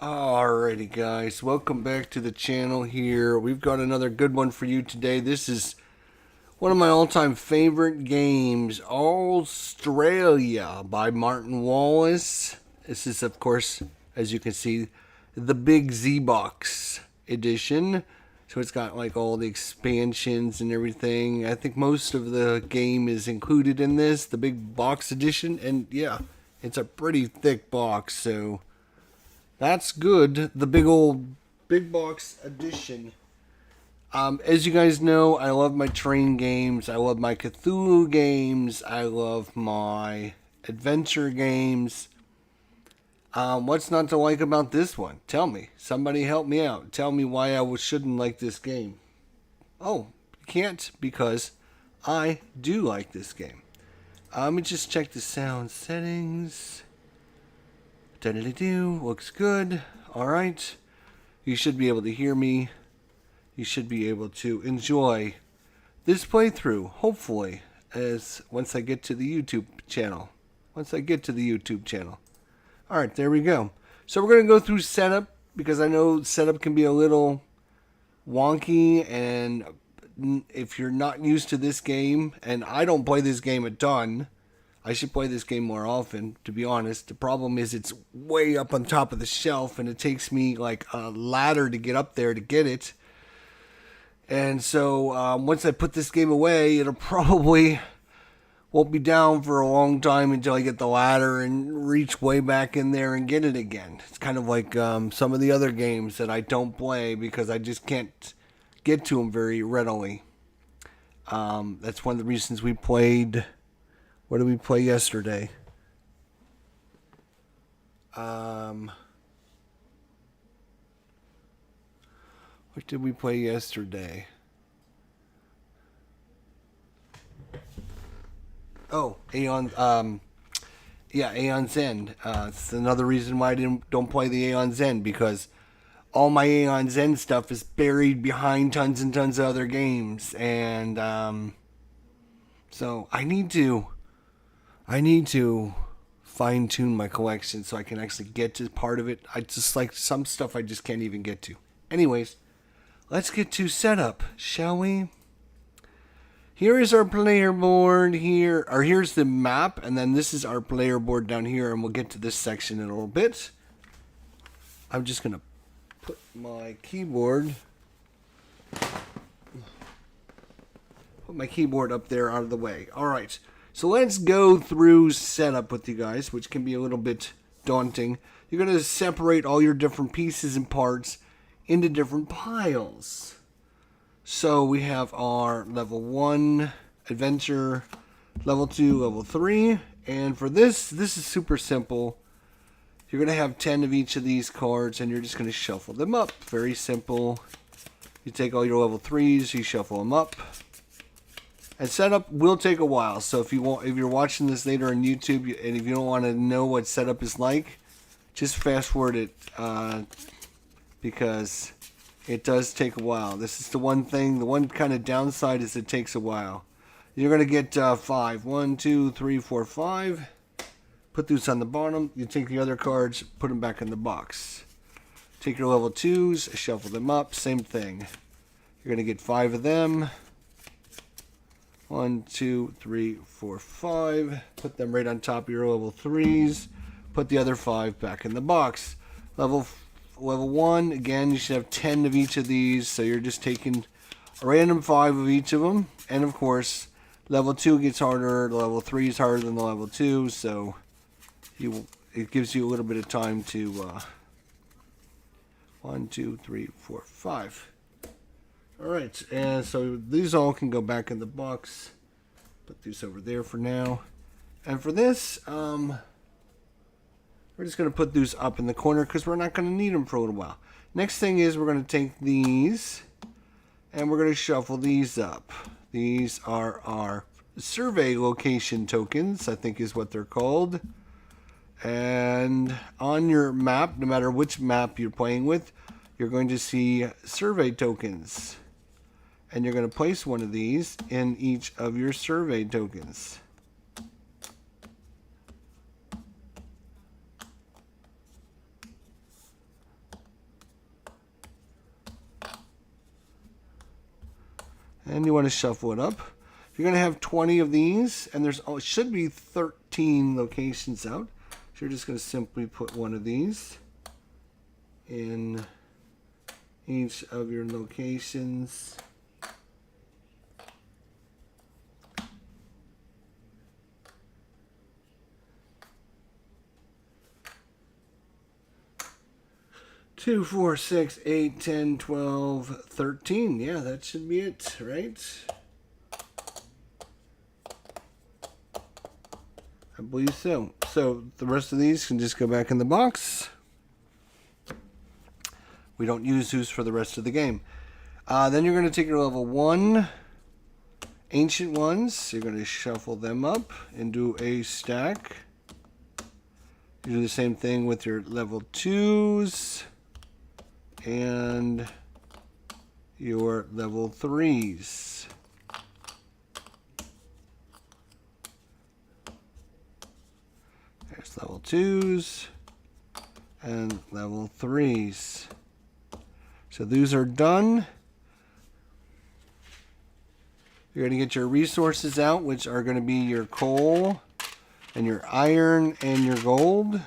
Alrighty guys, welcome back to the channel here. We've got another good one for you today. This is one of my all-time favorite games, Australia by Martin Wallace. This is, of course, as you can see, the big Z-Box edition. So it's got like all the expansions and everything. I think most of the game is included in this, the big box edition. And yeah, it's a pretty thick box, so that's good. The big box edition. As you guys know, I love my train games. I love my Cthulhu games. I love my adventure games. What's not to like about this one? Tell me. Somebody help me out. Tell me why I shouldn't like this game. Oh, you can't, because I do like this game. Let me just check the sound settings. Da-da-da-do. Looks good. Alright. You should be able to hear me. You should be able to enjoy this playthrough, hopefully, as once I get to the YouTube channel. Alright, there we go. So we're going to go through setup, because I know setup can be a little wonky, and if you're not used to this game, and I don't play this game a ton, I should play this game more often, to be honest. The problem is it's way up on top of the shelf, and it takes me like a ladder to get up there to get it. And so once I put this game away, it'll probably won't be down for a long time until I get the ladder and reach way back in there and get it again. It's kind of like some of the other games that I don't play because I just can't get to them very readily. That's one of the reasons we played... What did we play yesterday? What did we play yesterday? Oh, Aeon's End. It's another reason why I don't play the Aeon's End, because all my Aeon's End stuff is buried behind tons and tons of other games, and so I need to fine-tune my collection so I can actually get to part of it. I just like some stuff I just can't even get to. Anyways, let's get to setup, shall we? Here is our player board here, or here's the map, and then this is our player board down here, and we'll get to this section in a little bit. I'm just going to put my keyboard up there out of the way. All right. So let's go through setup with you guys, which can be a little bit daunting. You're going to separate all your different pieces and parts into different piles. So we have our level 1 adventure, level 2, level 3. And for this is super simple. You're going to have 10 of each of these cards, and you're just going to shuffle them up. Very simple. You take all your level 3s, you shuffle them up. And setup will take a while, so if you're watching this later on YouTube, and if you don't want to know what setup is like, just fast forward it, because it does take a while. This is the one thing, the one kind of downside is it takes a while. You're going to get 5. 1, 2, 3, 4, 5. Put those on the bottom. You take the other cards, put them back in the box. Take your level 2s, shuffle them up, same thing. You're going to get 5 of them. 1, 2, 3, 4, 5. Put them right on top of your level 3s. Put the other 5 back in the box. Level 1, again, you should have 10 of each of these. So you're just taking a random 5 of each of them. And of course, level 2 gets harder. The level 3 is harder than the level 2. So it gives you a little bit of time to 1, 2, 3, 4, 5. Alright, and so these all can go back in the box. Put these over there for now. And for this, we're just going to put these up in the corner because we're not going to need them for a little while. Next thing is we're going to take these and we're going to shuffle these up. These are our survey location tokens, I think is what they're called. And on your map, no matter which map you're playing with, you're going to see survey tokens. And you're going to place one of these in each of your survey tokens. And you want to shuffle it up. You're going to have 20 of these, and there's should be 13 locations out. So you're just going to simply put one of these in each of your locations. Two, 4, 6, 8, 10, 12, 13. Yeah, that should be it, right? I believe so. So the rest of these can just go back in the box. We don't use those for the rest of the game. Then you're going to take your level 1 ancient ones. You're going to shuffle them up into a stack. You do the same thing with your level 2s and your level 3s. There's level 2s and level 3s. So these are done. You're going to get your resources out, which are going to be your coal and your iron and your gold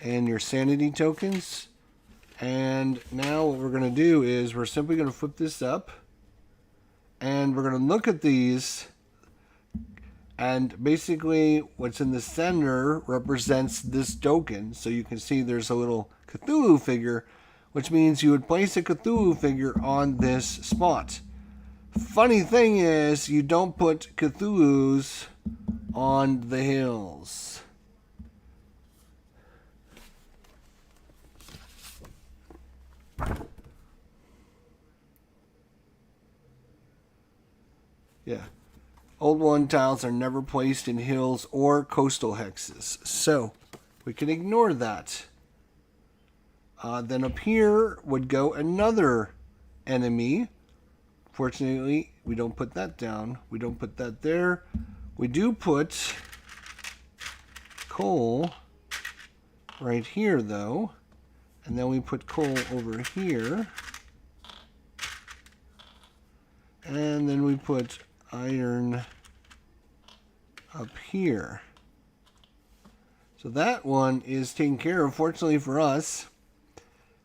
and your sanity tokens. And now what we're going to do is we're simply going to flip this up and we're going to look at these. And basically what's in the center represents this token. So you can see there's a little Cthulhu figure, which means you would place a Cthulhu figure on this spot. Funny thing is, you don't put Cthulhus on the hills. Yeah. Old one tiles are never placed in hills or coastal hexes. So, we can ignore that. Then up here would go another enemy. Fortunately, we don't put that down. We don't put that there. We do put coal right here, though. And then we put coal over here. And then we put iron up here. So that one is taken care of. Fortunately for us,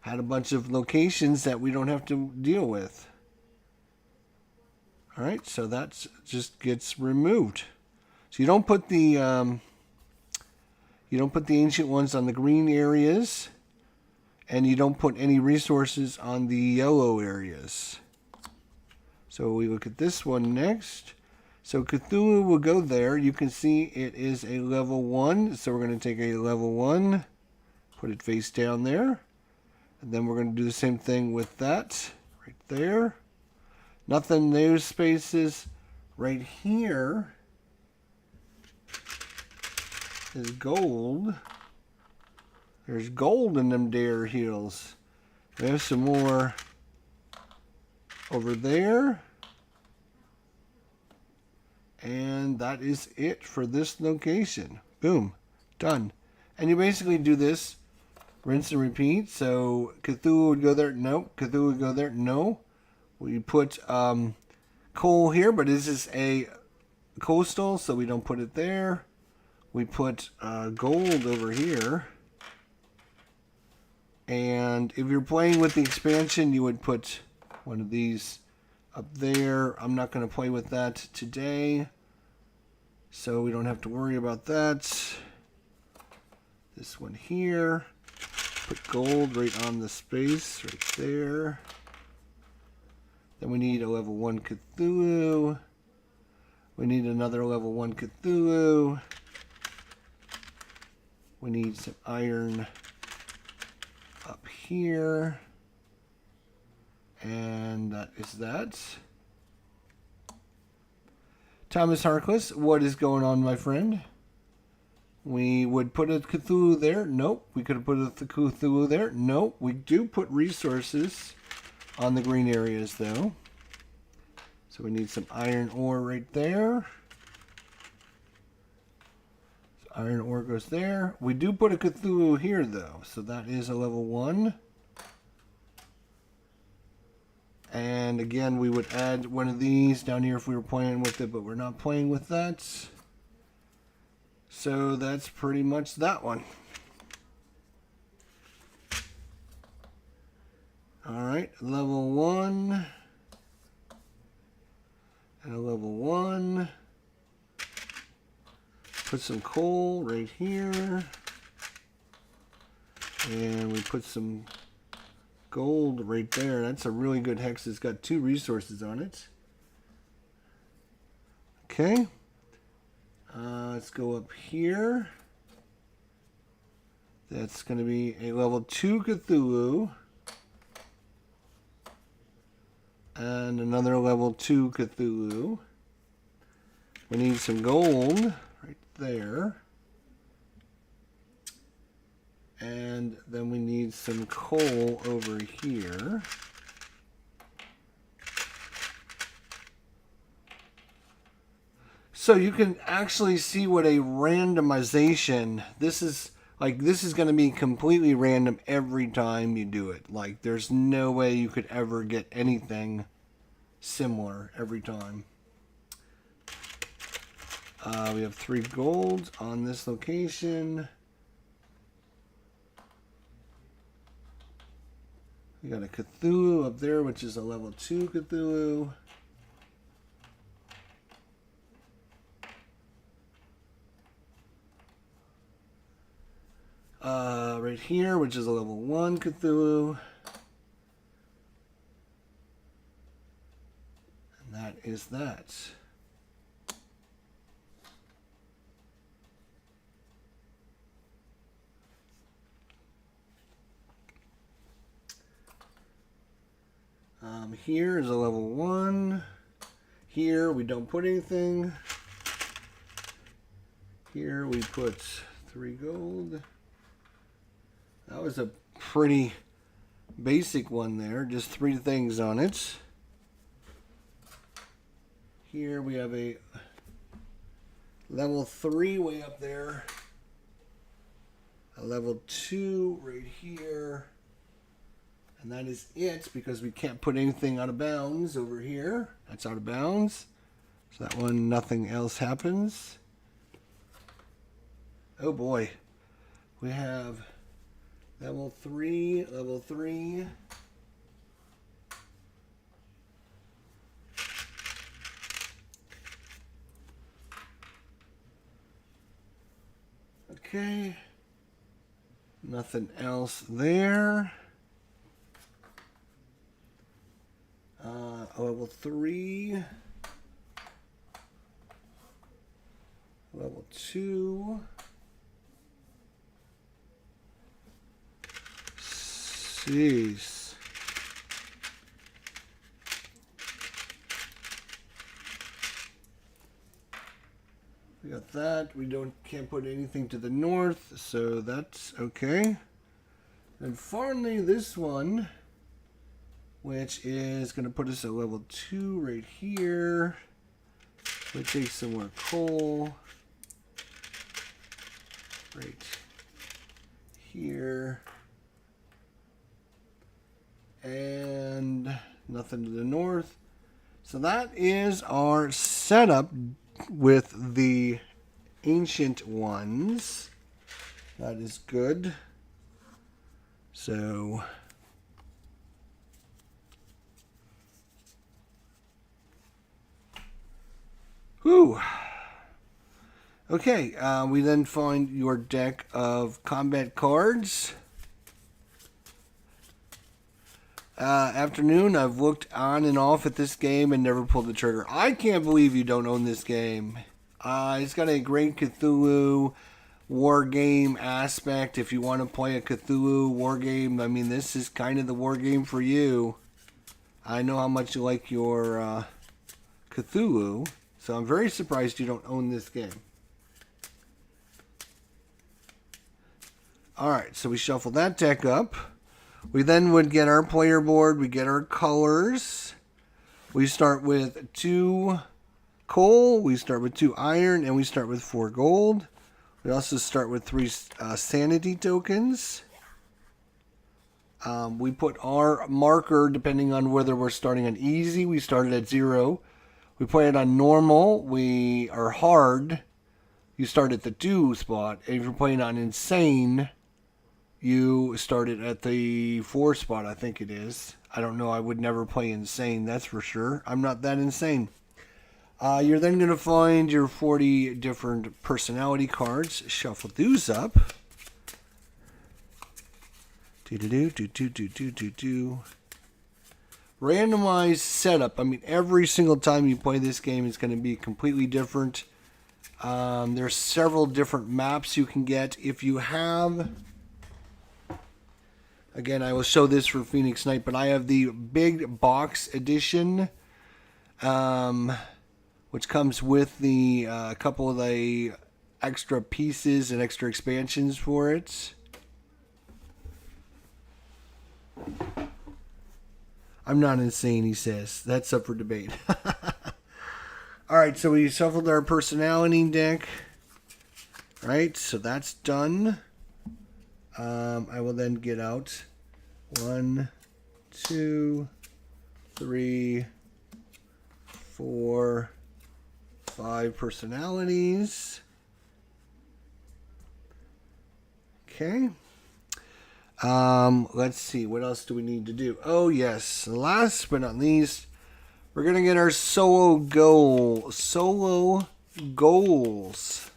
had a bunch of locations that we don't have to deal with. All right, so that just gets removed. So you don't put the ancient ones on the green areas, and you don't put any resources on the yellow areas. So we look at this one next. So Cthulhu will go there. You can see it is a level 1. So we're going to take a level 1, put it face down there. And then we're going to do the same thing with that right there. Nothing in those spaces. Right here is gold. There's gold in them dare heels. We have some more over there. And that is it for this location. Boom. Done. And you basically do this, rinse and repeat. So Cthulhu would go there. No. Cthulhu would go there. No. We put coal here, but this is a coastal, so we don't put it there. We put gold over here. And if you're playing with the expansion, you would put one of these up there. I'm not going to play with that today, so we don't have to worry about that. This one here. Put gold right on the space, right there. Then we need a level 1 Cthulhu. We need another level 1 Cthulhu. We need some iron up here. And that is that. Thomas Harkless, what is going on, my friend? We would put a Cthulhu there. Nope. We could have put a Cthulhu there. Nope. We do put resources on the green areas, though. So we need some iron ore right there. So iron ore goes there. We do put a Cthulhu here, though. So that is a level 1. And again, we would add one of these down here if we were playing with it, but we're not playing with that. So that's pretty much that one. Alright, level 1. And a level 1. Put some coal right here. And we put some gold right there. That's a really good hex. It's got 2 resources on it. Okay. Let's go up here. That's going to be a level 2 Cthulhu. And another level 2 Cthulhu. We need some gold right there. And then we need some coal over here. So you can actually see what a randomization, this is going to be completely random every time you do it. Like there's no way you could ever get anything similar every time. We have 3 golds on this location. We got a Cthulhu up there, which is a level 2 Cthulhu. Right here, which is a level 1 Cthulhu. And that is that. Here is a level 1. Here we don't put anything. Here we put 3 gold. That was a pretty basic one there. Just 3 things on it. Here we have a level 3 way up there. A level 2 right here. And that is it, because we can't put anything out of bounds over here. That's out of bounds. So that one, nothing else happens. Oh boy. We have level 3, level 3. Okay. Nothing else there. Level 3. Level 2. Jeez. We got that. We can't put anything to the north, so that's okay. And finally, this one, which is going to put us at level 2 right here. We take some more coal right here. And nothing to the north. So that is our setup with the ancient ones. That is good. So whew. Okay, we then find your deck of combat cards. Afternoon, I've looked on and off at this game and never pulled the trigger. I can't believe you don't own this game. It's got a great Cthulhu war game aspect. If you want to play a Cthulhu war game, I mean, this is kind of the war game for you. I know how much you like your Cthulhu, so I'm very surprised you don't own this game. Alright, so we shuffle that deck up. We then would get our player board, we get our colors. We start with 2 coal, we start with 2 iron, and we start with 4 gold. We also start with 3 sanity tokens. We put our marker depending on whether we're starting on easy. We started at 0. We play it on normal. We are hard. You start at the 2 spot. And if you're playing on insane, you started at the 4 spot, I think it is. I don't know. I would never play insane, that's for sure. I'm not that insane. You're then going to find your 40 different personality cards. Shuffle those up. Randomized setup. I mean, every single time you play this game is going to be completely different. There's several different maps you can get. If you have... Again, I will show this for Phoenix Knight, but I have the big box edition, which comes with the couple of the extra pieces and extra expansions for it. I'm not insane, he says. That's up for debate. Alright, so we shuffled our personality deck. Right, so that's done. I will then get out 1, 2, 3, 4, 5 personalities. Okay. Let's see. What else do we need to do? Oh, yes. Last but not least, we're going to get our solo goals.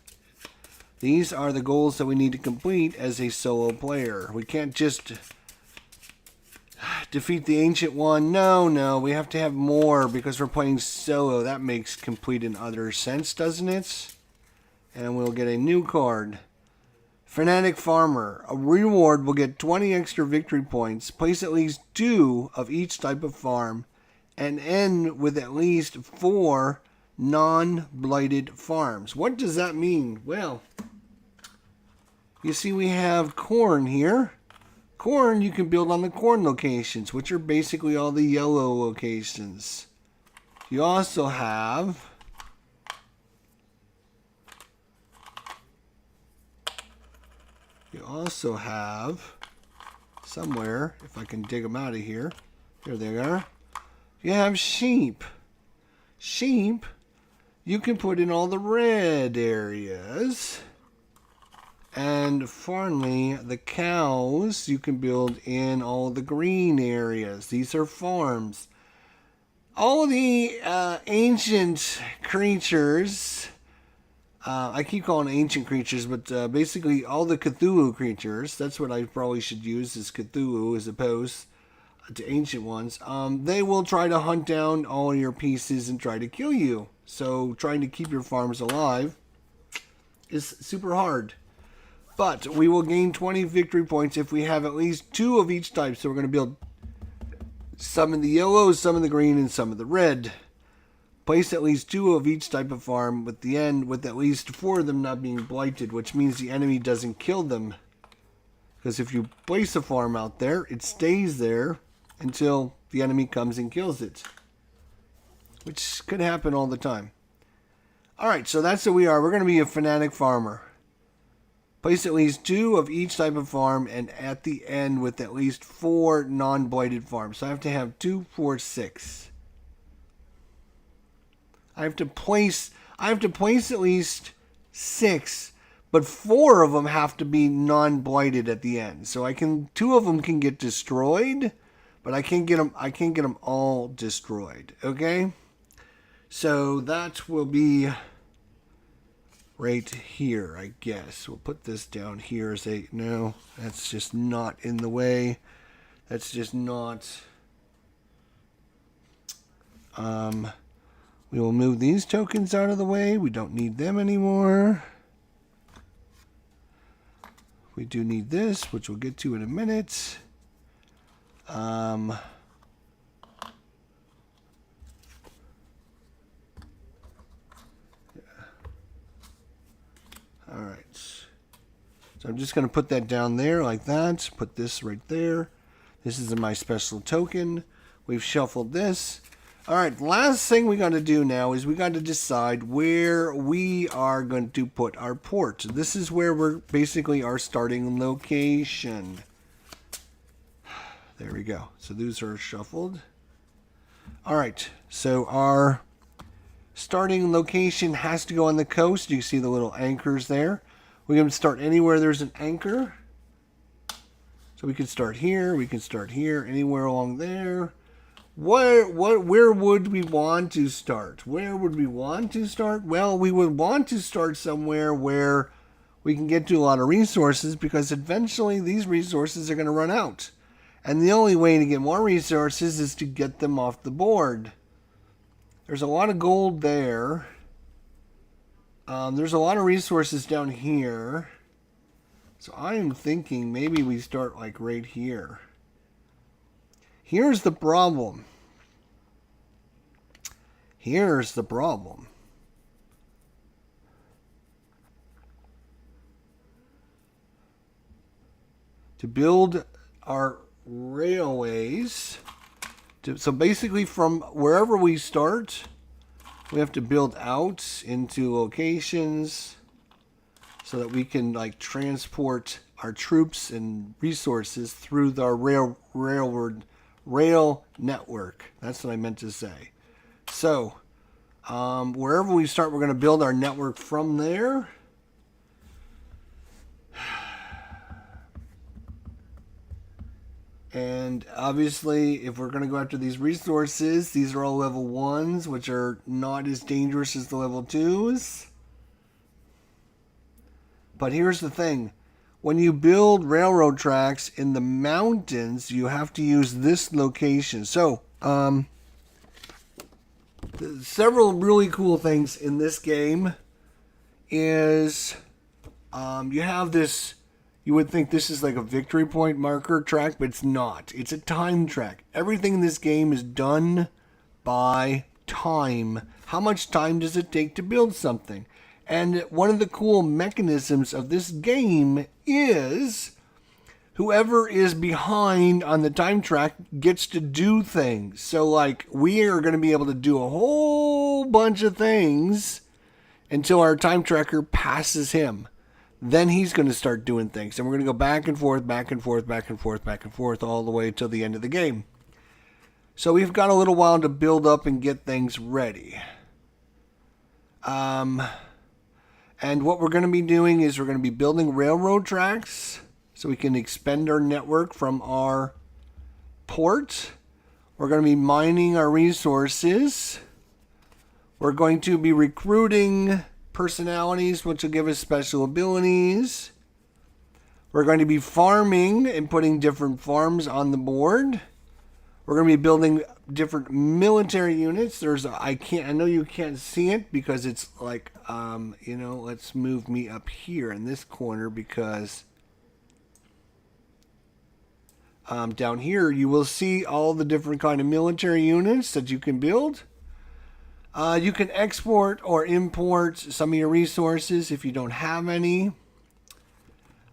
These are the goals that we need to complete as a solo player. We can't just defeat the ancient one. No. We have to have more because we're playing solo. That makes complete and utter sense, doesn't it? And we'll get a new card. Fanatic Farmer. A reward will get 20 extra victory points. Place at least 2 of each type of farm. And end with at least 4 non-blighted farms. What does that mean? Well, you see we have corn here. Corn you can build on the corn locations, which are basically all the yellow locations. You also have somewhere, if I can dig them out of here. Here they are. You have sheep. Sheep you can put in all the red areas. And finally, the cows you can build in all the green areas. These are farms. All the ancient creatures, I keep calling ancient creatures, but basically all the Cthulhu creatures, that's what I probably should use, is Cthulhu as opposed to ancient ones. They will try to hunt down all your pieces and try to kill you. So trying to keep your farms alive is super hard. But we will gain 20 victory points if we have at least 2 of each type. So we're going to build some in the yellow, some in the green, and some in the red. Place at least 2 of each type of farm with the end with at least 4 of them not being blighted, which means the enemy doesn't kill them. Because if you place a farm out there, it stays there until the enemy comes and kills it. Which could happen all the time. Alright, so that's what we are. We're going to be a fanatic farmer. Place at least 2 of each type of farm, and at the end with at least 4 non-blighted farms. So I have to have 2, 4, 6. I have to place at least 6, but 4 of them have to be non-blighted at the end. So 2 of them can get destroyed, but I can't get them all destroyed. Okay? So that will be right here, I guess. We'll put this down here as a... No, that's just not in the way. That's just not... We will move these tokens out of the way. We don't need them anymore. We do need this, which we'll get to in a minute. Alright, so I'm just going to put that down there like that. Put this right there. This is my special token. We've shuffled this. Alright, last thing we got to do now is we got to decide where we are going to put our port. This is where we're basically our starting location. There we go. So those are shuffled. All right. So our starting location has to go on the coast. You see the little anchors there. We can start anywhere there's an anchor. So we can start here. We can start here. Anywhere along there. Where would we want to start? Where would we want to start? Well, we would want to start somewhere where we can get to a lot of resources, because eventually these resources are going to run out. And the only way to get more resources is to get them off the board. There's a lot of gold there. There's a lot of resources down here. So I'm thinking maybe we start like right here. Here's the problem. Here's the problem. To build our railways, so basically from wherever we start, we have to build out into locations so that we can like transport our troops and resources through our rail network. That's what I meant to say. So wherever we start, we're going to build our network from there. And obviously, if we're going to go after these resources, these are all level 1s, which are not as dangerous as the level 2s. But here's the thing. When you build railroad tracks in the mountains, you have to use this location. So, several really cool things in this game is you have this. You would think this is like a victory point marker track, but it's not. It's a time track. Everything in this game is done by time. How much time does it take to build something? And one of the cool mechanisms of this game is whoever is behind on the time track gets to do things. So like we are going to be able to do a whole bunch of things until our time tracker passes him. Then he's going to start doing things. And we're going to go back and forth, back and forth, back and forth, back and forth, all the way till the end of the game. So we've got a little while to build up and get things ready. And what we're going to be doing is we're going to be building railroad tracks so we can expand our network from our port. We're going to be mining our resources. We're going to be recruiting personalities, which will give us special abilities. We're going to be farming and putting different farms on the board. We're going to be building different military units. I know you can't see it because it's like, let's move me up here in this corner because down here you will see all the different kind of military units that you can build. You can export or import some of your resources if you don't have any.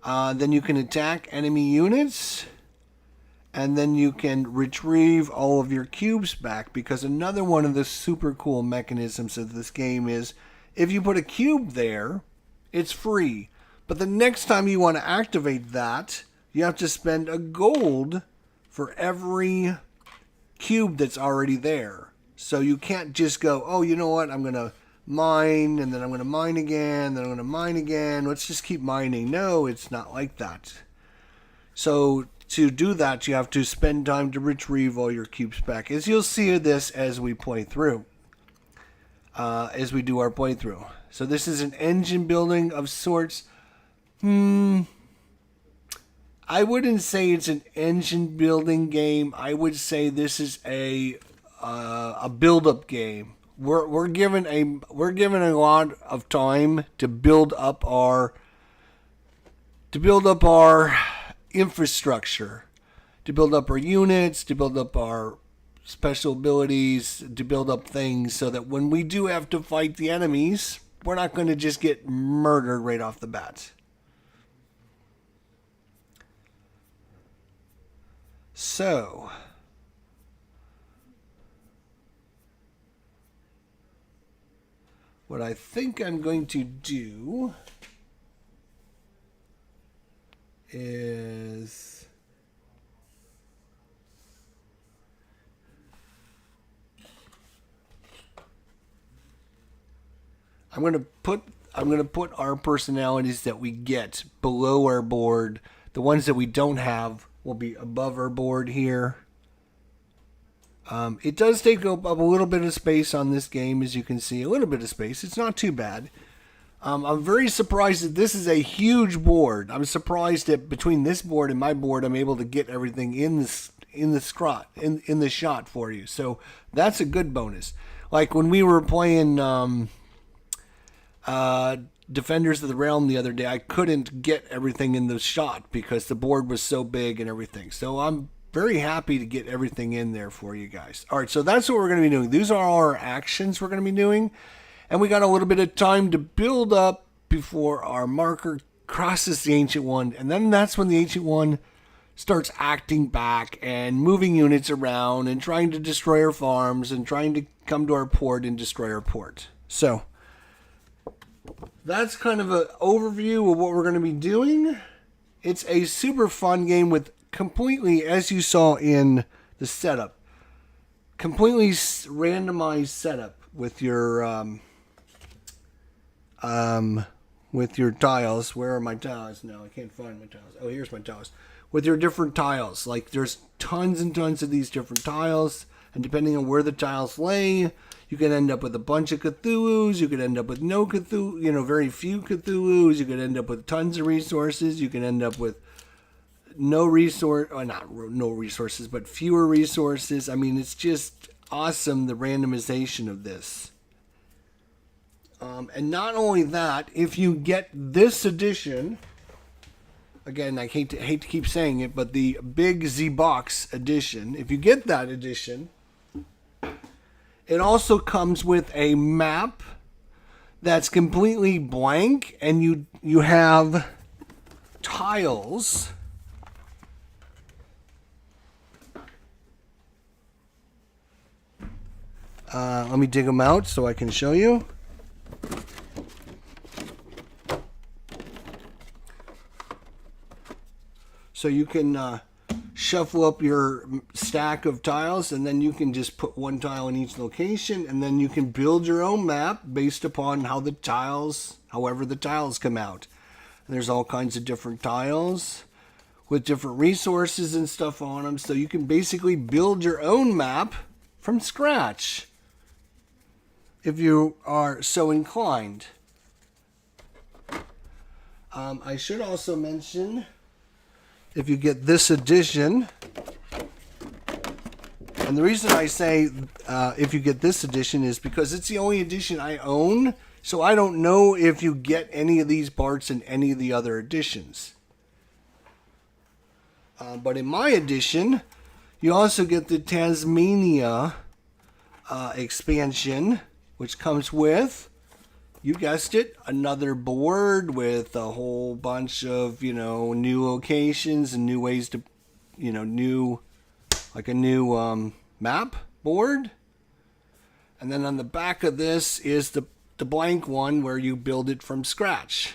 Then you can attack enemy units. And then you can retrieve all of your cubes back, because another one of the super cool mechanisms of this game is if you put a cube there, it's free. But the next time you want to activate that, you have to spend a gold for every cube that's already there. So you can't just go, oh, you know what, I'm going to mine, and then I'm going to mine again, then I'm going to mine again. Let's just keep mining. No, it's not like that. So to do that, you have to spend time to retrieve all your cubes back. As you'll see this as we play through, as we do our playthrough. So this is an engine building of sorts. I wouldn't say it's an engine building game. I would say this is a build-up game. We're given a lot of time to build up our infrastructure, to build up our units, to build up our special abilities, to build up things so that when we do have to fight the enemies, we're not going to just get murdered right off the bat. So, what I think I'm going to do is I'm gonna put our personalities that we get below our board. The ones that we don't have will be above our board here. It does take up a little bit of space on this game, as you can see. A little bit of space. It's not too bad. I'm very surprised that this is a huge board. I'm surprised that between this board and my board, I'm able to get everything in the shot for you. So that's a good bonus. Like when we were playing Defenders of the Realm the other day, I couldn't get everything in the shot because the board was so big and everything. So I'm very happy to get everything in there for you guys. All right, so that's what we're going to be doing. These are our actions we're going to be doing. And we got a little bit of time to build up before our marker crosses the Ancient One. And then that's when the Ancient One starts acting back and moving units around and trying to destroy our farms and trying to come to our port and destroy our port. So that's kind of an overview of what we're going to be doing. It's a super fun game with completely, as you saw in the setup, completely randomized setup with your tiles. Where are my tiles now? I can't find my tiles. Oh, here's my tiles. With your different tiles. Like there's tons and tons of these different tiles, and depending on where the tiles lay, you can end up with a bunch of Cthulhus. You could end up with no Cthulhu, very few Cthulhus. You could end up with tons of resources. You can end up with no resource, or not no resources, but fewer resources. I mean, it's just awesome, the randomization of this. And not only that, if you get this edition, again, I hate to keep saying it, but the Big Z Box edition, if you get that edition, it also comes with a map that's completely blank, and you have tiles. Let me dig them out so I can show you. So you can shuffle up your stack of tiles, and then you can just put one tile in each location, and then you can build your own map based upon however the tiles come out. And there's all kinds of different tiles with different resources and stuff on them, so you can basically build your own map from scratch if you are so inclined. I should also mention, if you get this edition, and the reason I say if you get this edition is because it's the only edition I own, so I don't know if you get any of these parts in any of the other editions. But in my edition, you also get the Tasmania expansion, which comes with, you guessed it, another board with a whole bunch of, new locations and new ways to, like a new map board. And then on the back of this is the blank one where you build it from scratch.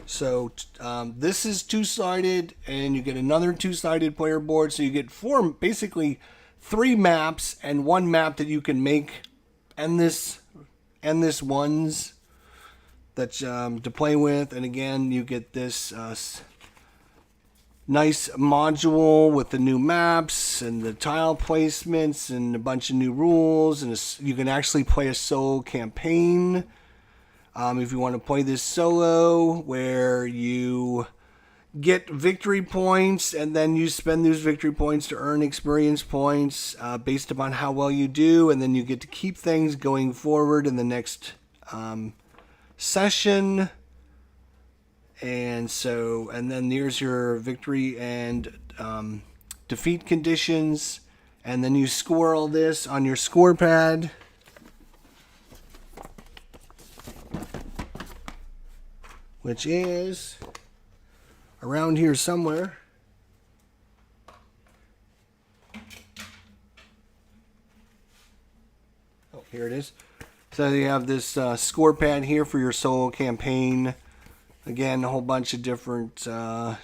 So this is two-sided, and you get another two-sided player board. So you get basically 3 maps and 1 map that you can make endless ones that to play with. And again, you get this nice module with the new maps and the tile placements and a bunch of new rules, and you can actually play a solo campaign if you want to play this solo, where you get victory points, and then you spend those victory points to earn experience points based upon how well you do, and then you get to keep things going forward in the next session. And then there's your victory and defeat conditions, and then you score all this on your score pad. Which is around here somewhere. Oh, here it is. So you have this score pad here for your solo campaign. Again, a whole bunch of different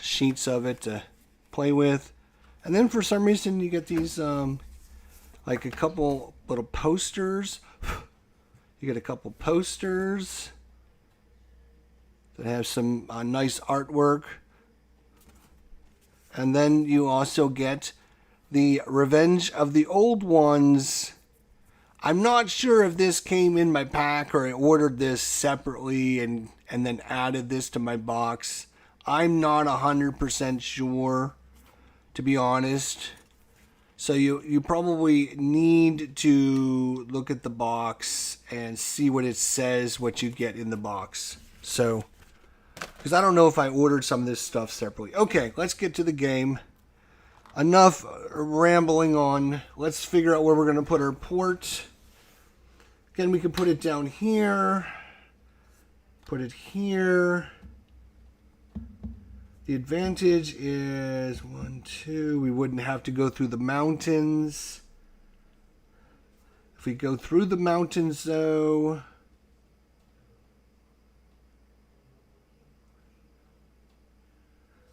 sheets of it to play with. And then for some reason you get these like a couple little posters You get a couple posters that have some nice artwork. And then you also get the Revenge of the Old Ones. I'm not sure if this came in my pack or I ordered this separately and then added this to my box. I'm not 100% sure, to be honest. So you probably need to look at the box and see what it says, what you get in the box. So, because I don't know if I ordered some of this stuff separately. Okay, let's get to the game. Enough rambling on. Let's figure out where we're going to put our port. Again, we can put it down here. Put it here. The advantage is 1, 2. We wouldn't have to go through the mountains. If we go through the mountains, though,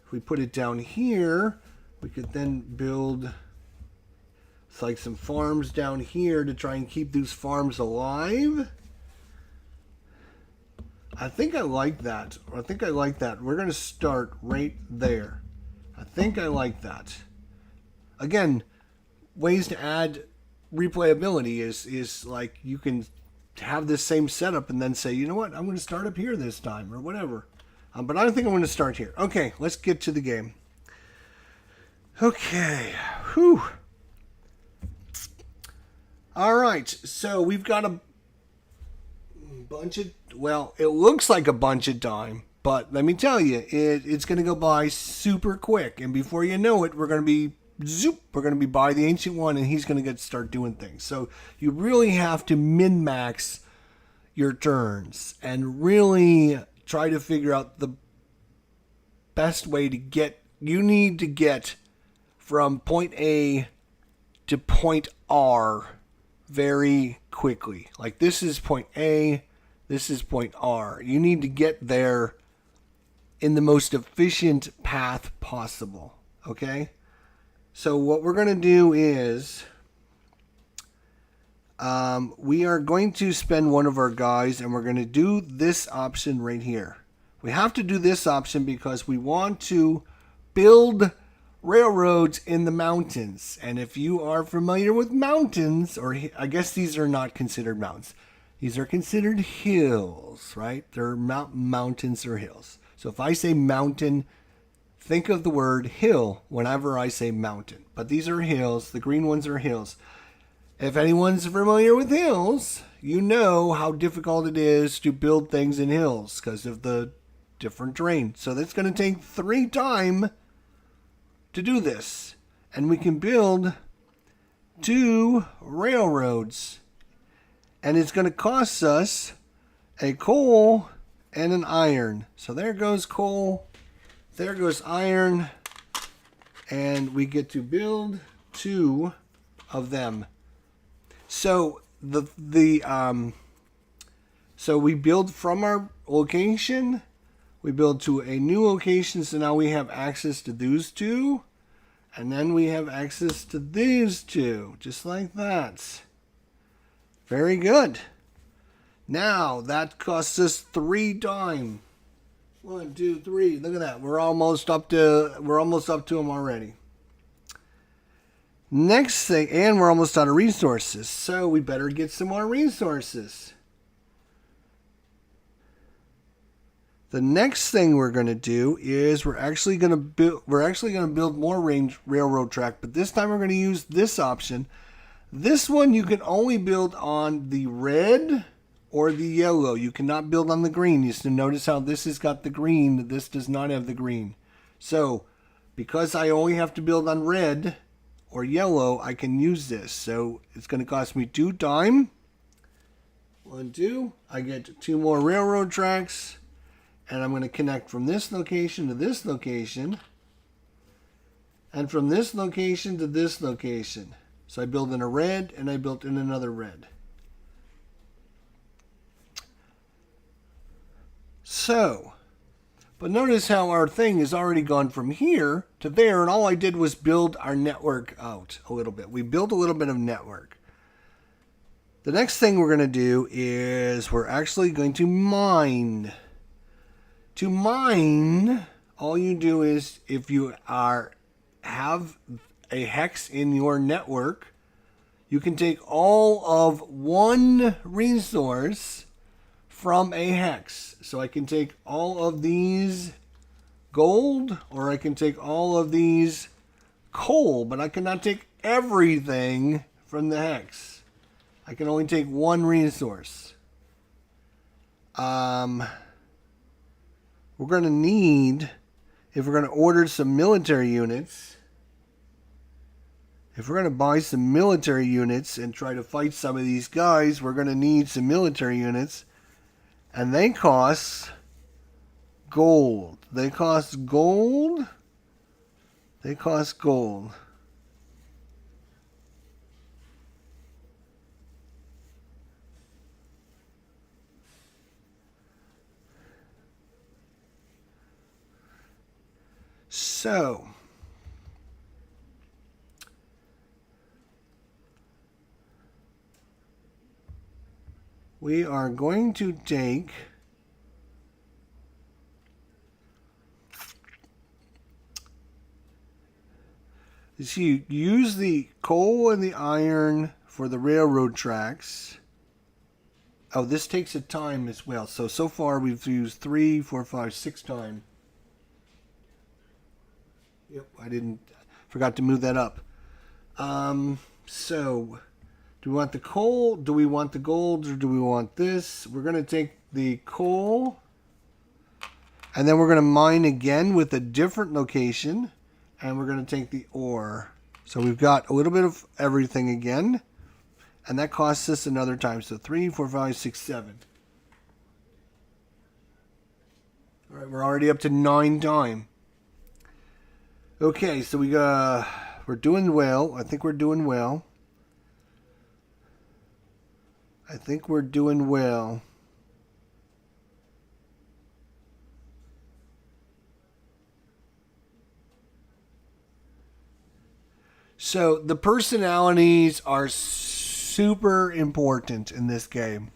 if we put it down here, we could then build like some farms down here to try and keep these farms alive. I think I like that. I think I like that. We're going to start right there. I think I like that. Again, ways to add replayability is like you can have this same setup and then say, you know what, I'm going to start up here this time or whatever. But I don't think I'm going to start here. Okay, let's get to the game. Okay. Whew. All right. So we've got a bunch of, well, it looks like a bunch of time, but let me tell you, it's going to go by super quick. And before you know it, we're going to be by the Ancient One and he's going to start doing things. So you really have to min-max your turns and really try to figure out the best way to get, you need to get from point A to point R very quickly. Like this is point A, this is point R. You need to get there in the most efficient path possible. Okay? So what we're going to do is we are going to spend one of our guys and we're going to do this option right here. We have to do this option because we want to build railroads in the mountains. And if you are familiar with mountains, or I guess these are not considered mountains. These are considered hills, right? They're mountains or hills. So if I say mountain, think of the word hill whenever I say mountain. But these are hills. The green ones are hills. If anyone's familiar with hills, you know how difficult it is to build things in hills because of the different terrain. So that's going to take 3 times to do this. And we can build 2 railroads. And it's going to cost us a coal and an iron. So there goes coal. There goes iron. And we get to build 2 of them. So so we build from our location. We build to a new location. So now we have access to those 2. And then we have access to these 2. Just like that. Very good. Now that costs us 3 times. 1, 2, 3. Look at that. We're almost up to them already. Next thing, and we're almost out of resources, so we better get some more resources. The next thing we're going to do is we're actually going to build more railroad track, but this time we're going to use this option. This one you can only build on the red or the yellow. You cannot build on the green. You should notice how this has got the green. This does not have the green. So because I only have to build on red or yellow, I can use this. So it's going to cost me 2 times. 1, 2. I get 2 more railroad tracks. And I'm going to connect from this location to this location. And from this location to this location. So I build in a red and I built in another red. So, but notice how our thing has already gone from here to there, and all I did was build our network out a little bit. We built a little bit of network. The next thing we're going to do is we're actually going to mine. To mine, all you do is if you have a hex in your network, you can take all of one resource from a hex. So I can take all of these gold, or I can take all of these coal, but I cannot take everything from the hex. I can only take one resource. We're going to need, if we're going to order some military units, if we're going to buy some military units and try to fight some of these guys, we're going to need some military units. And they cost gold. They cost gold. They cost gold. So, we are going to take you use the coal and the iron for the railroad tracks. Oh, this takes a time as well. So far we've used 3, 4, 5, 6 times. Yep, forgot to move that up. So, do we want the coal? Do we want the gold? Or do we want this? We're going to take the coal. And then we're going to mine again with a different location. And we're going to take the ore. So we've got a little bit of everything again. And that costs us another time. So 3, 4, 5, 6, 7. All right, we're already up to 9 times. Okay, so we're doing well. I think we're doing well. I think we're doing well. So the personalities are super important in this game.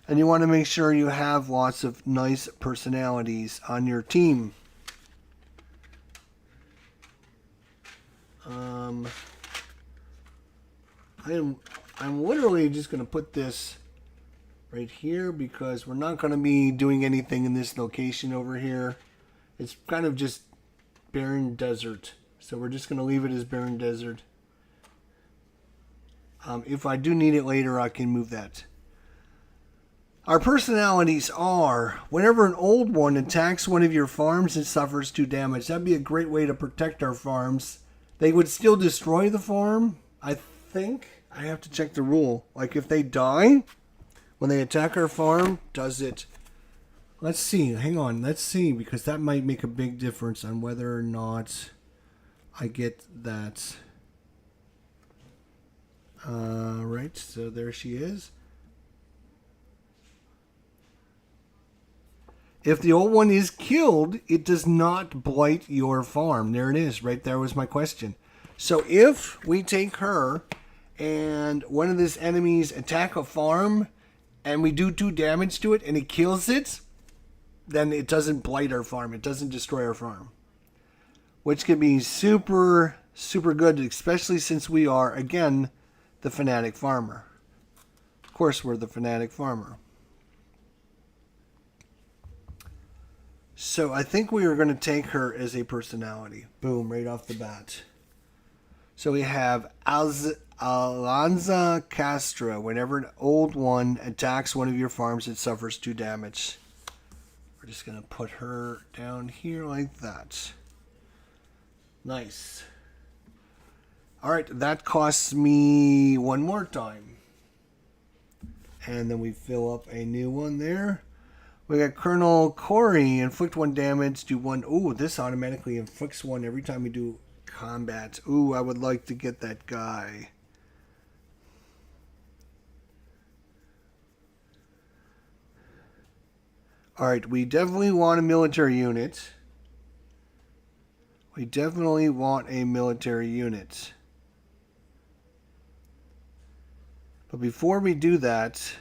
And you want to make sure you have lots of nice personalities on your team. I'm literally just going to put this right here because we're not going to be doing anything in this location over here. It's kind of just barren desert. So we're just going to leave it as barren desert. If I do need it later, I can move that. Our personalities are, whenever an old one attacks one of your farms and suffers 2 damage, that'd be a great way to protect our farms. They would still destroy the farm, I think. I have to check the rule. Like if they die, when they attack our farm, does it... Let's see, hang on, let's see, because that might make a big difference on whether or not I get that. Right, so there she is. If the old one is killed, it does not blight your farm. There it is. Right there was my question. So if we take her and one of these enemies attack a farm and we do 2 damage to it and it kills it, then it doesn't blight our farm. It doesn't destroy our farm. Which can be super, super good, especially since we are, again, the fanatic farmer. Of course, we're the fanatic farmer. So I think we are going to take her as a personality. Boom, right off the bat. So we have Alonza Castra. Whenever an old one attacks one of your farms, it suffers 2 damage. We're just going to put her down here like that. Nice. Alright, that costs me 1 more time. And then we fill up a new one there. We got Colonel Corey, inflict 1 damage, do 1. Ooh, this automatically inflicts 1 every time we do combat. Ooh, I would like to get that guy. Alright, we definitely want a military unit. We definitely want a military unit. But before we do that,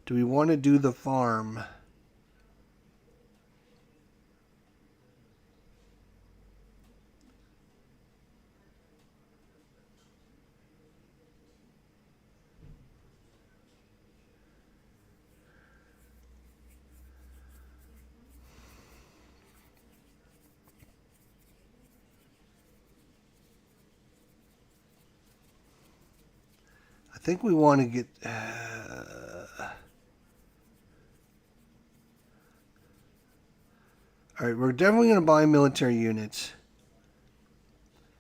do we want to do the farm? I think we want to get... Alright, we're definitely going to buy military units.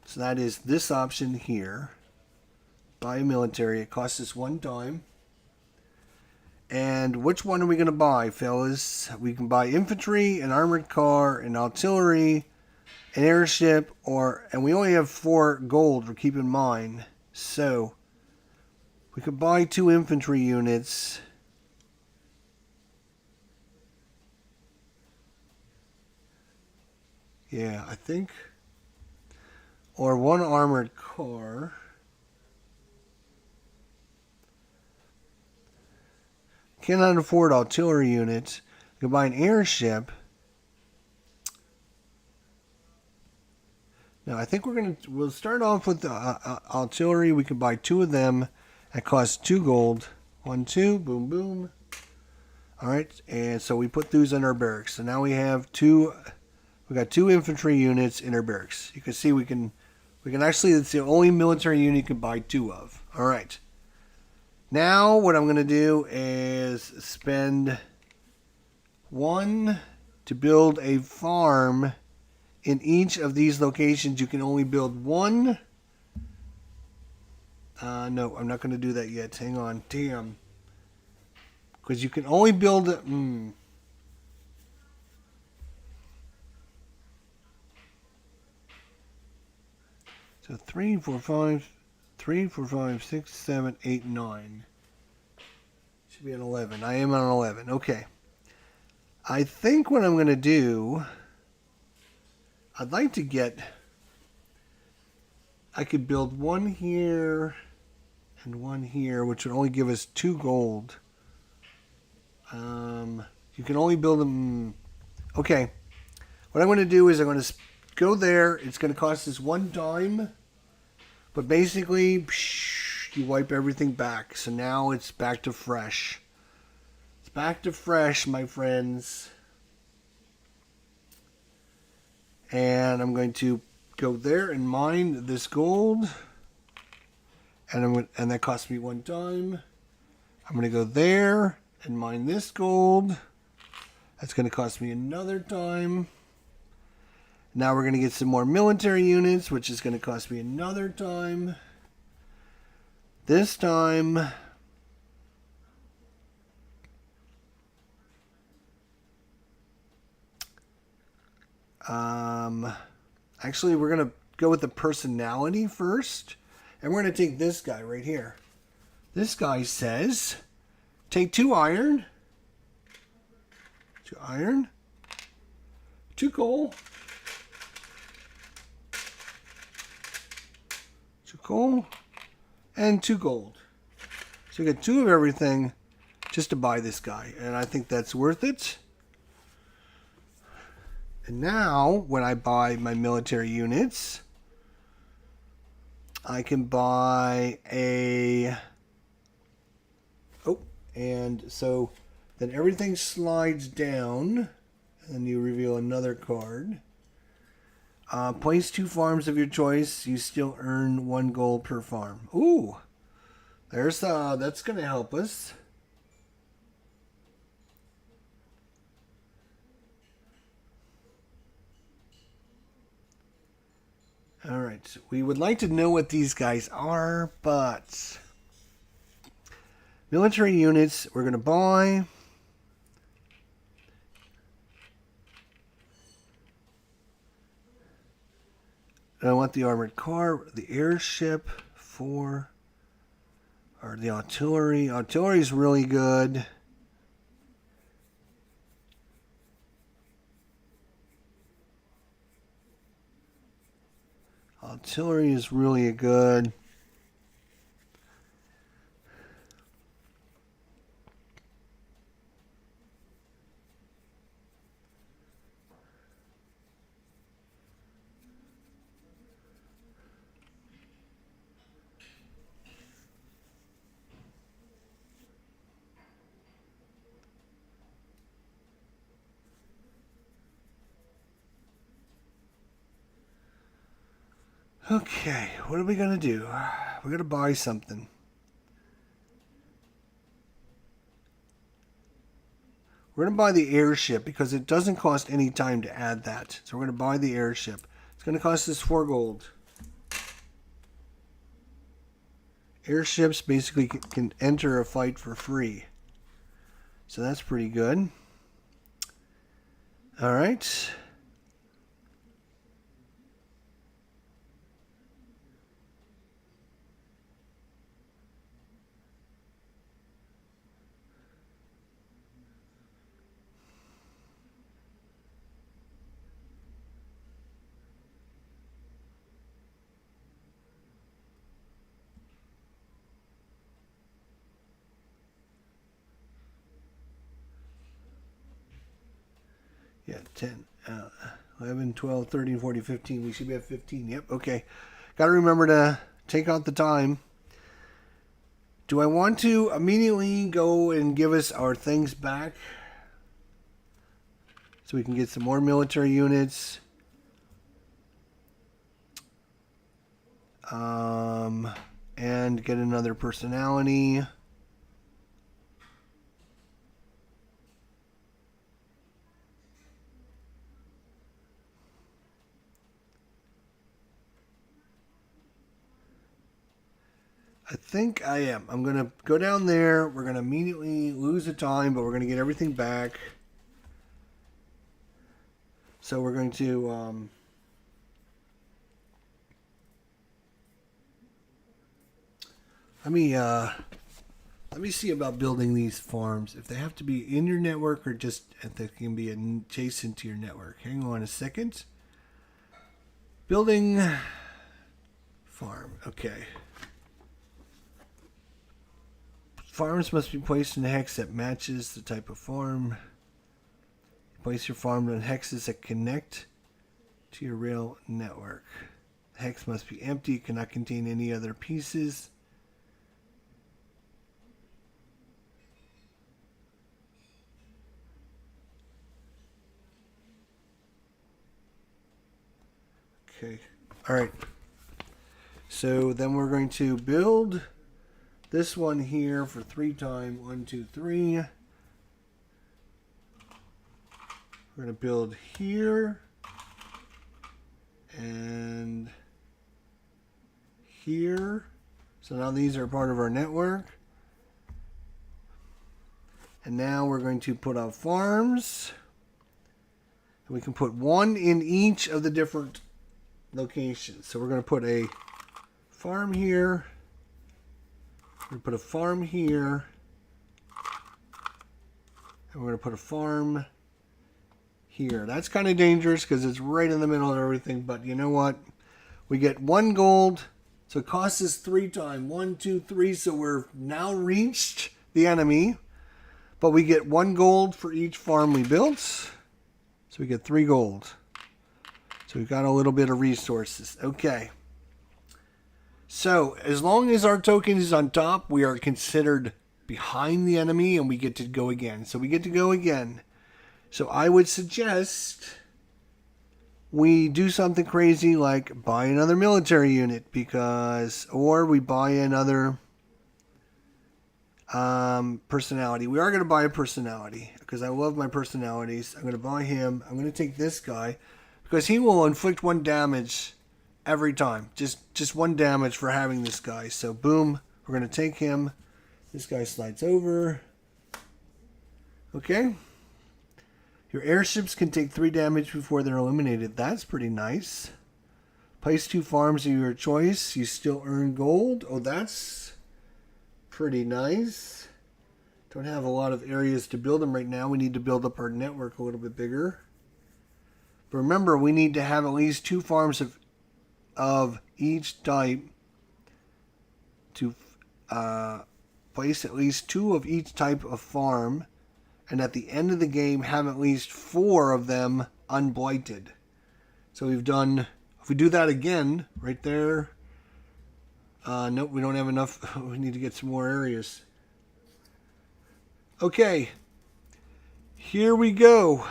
So that is this option here. Buy military. It costs us 1 dime. And which one are we going to buy, fellas? We can buy infantry, an armored car, an artillery, an airship, and we only have 4 gold, keep in mind. So, we could buy 2 infantry units. Yeah, I think. Or 1 armored car. Cannot afford artillery units. We could buy an airship. Now, I think we'll start off with the artillery. We could buy 2 of them. That costs 2 gold. 1, 2, boom, boom. Alright, and so we put those in our barracks. So now we have 2... We got 2 infantry units in our barracks. You can see we can actually, it's the only military unit you can buy 2 of. All right. Now what I'm going to do is spend 1 to build a farm in each of these locations. You can only build 1. No, I'm not going to do that yet. Hang on. Damn. Because you can only build... So 3, 4, 5, 6, 7, 8, 9. Should be an 11. I am on 11. Okay. I think what I'm going to do, I'd like to get, I could build 1 here and 1 here, which would only give us 2 gold. You can only build them. Okay. What I'm going to do is I'm going to go there. It's going to cost us 1 dime. But basically, you wipe everything back. So now it's back to fresh. It's back to fresh, my friends. And I'm going to go there and mine this gold. And that cost me 1 dime. I'm going to go there and mine this gold. That's going to cost me another dime. Now we're going to get some more military units, which is going to cost me another dime. This time, actually we're going to go with the personality first. And we're going to take this guy right here. This guy says, take 2 iron, 2 coal, 2 coal, and 2 gold. So you get 2 of everything just to buy this guy. And I think that's worth it. And now, when I buy my military units, I can buy a... Oh, and so then everything slides down. And you reveal another card. Place 2 farms of your choice. You still earn 1 gold per farm. Ooh, there's that's gonna help us. All right, we would like to know what these guys are, but military units we're gonna buy. And I want the armored car, the airship, 4, or the artillery. Artillery is really good. Artillery is really good. Okay, what are we going to do? We're going to buy something. We're going to buy the airship because it doesn't cost any time to add that. So we're going to buy the airship. It's going to cost us 4 gold. Airships basically can enter a fight for free. So that's pretty good. All right. Yeah, 10, 11, 12, 13, 14, 15. We should be at 15. Yep, okay. Got to remember to take out the time. Do I want to immediately go and give us our things back so we can get some more military units? And get another personality. I think I am. I'm going to go down there. We're going to immediately lose the time, but we're going to get everything back. So we're going to... Let me see about building these farms. If they have to be in your network or just if they can be adjacent to your network. Hang on a second. Building farm. Okay. Farms must be placed in a hex that matches the type of farm. Place your farm on hexes that connect to your rail network. The hex must be empty. It cannot contain any other pieces. Okay. All right. So then we're going to build this one here for 3 times. 1, 2, 3. We're going to build here and here. So now these are part of our network. And now we're going to put out farms. And we can put 1 in each of the different locations. So we're going to put a farm here. We're going to put a farm here. And we're going to put a farm here. That's kind of dangerous because it's right in the middle of everything. But you know what? We get 1 gold. So it costs us 3 times. 1, 2, 3. So we're now reached the enemy. But we get 1 gold for each farm we built. So we get 3 gold. So we've got a little bit of resources. Okay. So as long as our token is on top, we are considered behind the enemy and we get to go again. So we get to go again. So I would suggest we do something crazy like buy another military unit or we buy another personality. We are going to buy a personality because I love my personalities. I'm going to buy him. I'm going to take this guy because he will inflict 1 damage every time. Just 1 damage for having this guy. So boom, we're going to take him. This guy slides over. Okay. Your airships can take 3 damage before they're eliminated. That's pretty nice. Place 2 farms of your choice. You still earn gold. Oh, that's pretty nice. Don't have a lot of areas to build them right now. We need to build up our network a little bit bigger. But remember, we need to have at least 2 farms of each type to place at least 2 of each type of farm, and at the end of the game have at least 4 of them unblighted. So we've done, if we do that again, right there, nope, we don't have enough. We need to get some more areas. Okay, here we go.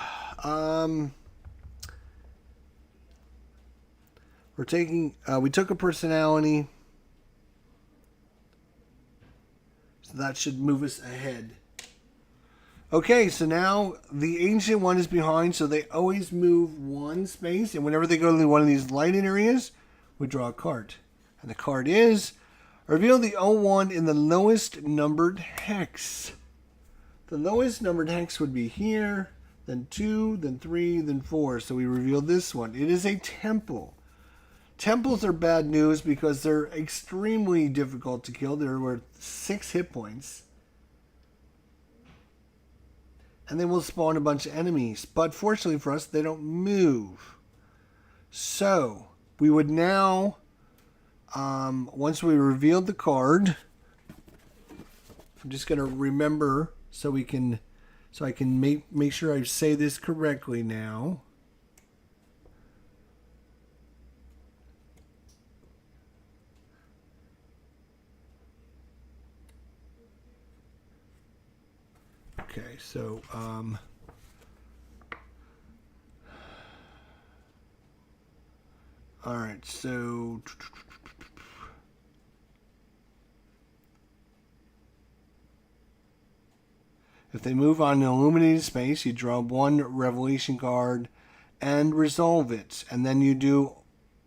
We're taking, we took a personality, so that should move us ahead. Okay, so now the ancient one is behind, so they always move 1 space, and whenever they go to one of these lighted areas, we draw a card. And the card is, reveal the O1 in the lowest numbered hex. The lowest numbered hex would be here, then 2, then 3, then 4. So we reveal this one. It is a temple. Temples are bad news because they're extremely difficult to kill. They're worth 6 hit points. And then we'll spawn a bunch of enemies. But fortunately for us, they don't move. So we would now, once we revealed the card, I'm just going to remember so I can make sure I say this correctly now. Okay, so all right, so if they move on an illuminated space, you draw 1 revelation card and resolve it, and then you do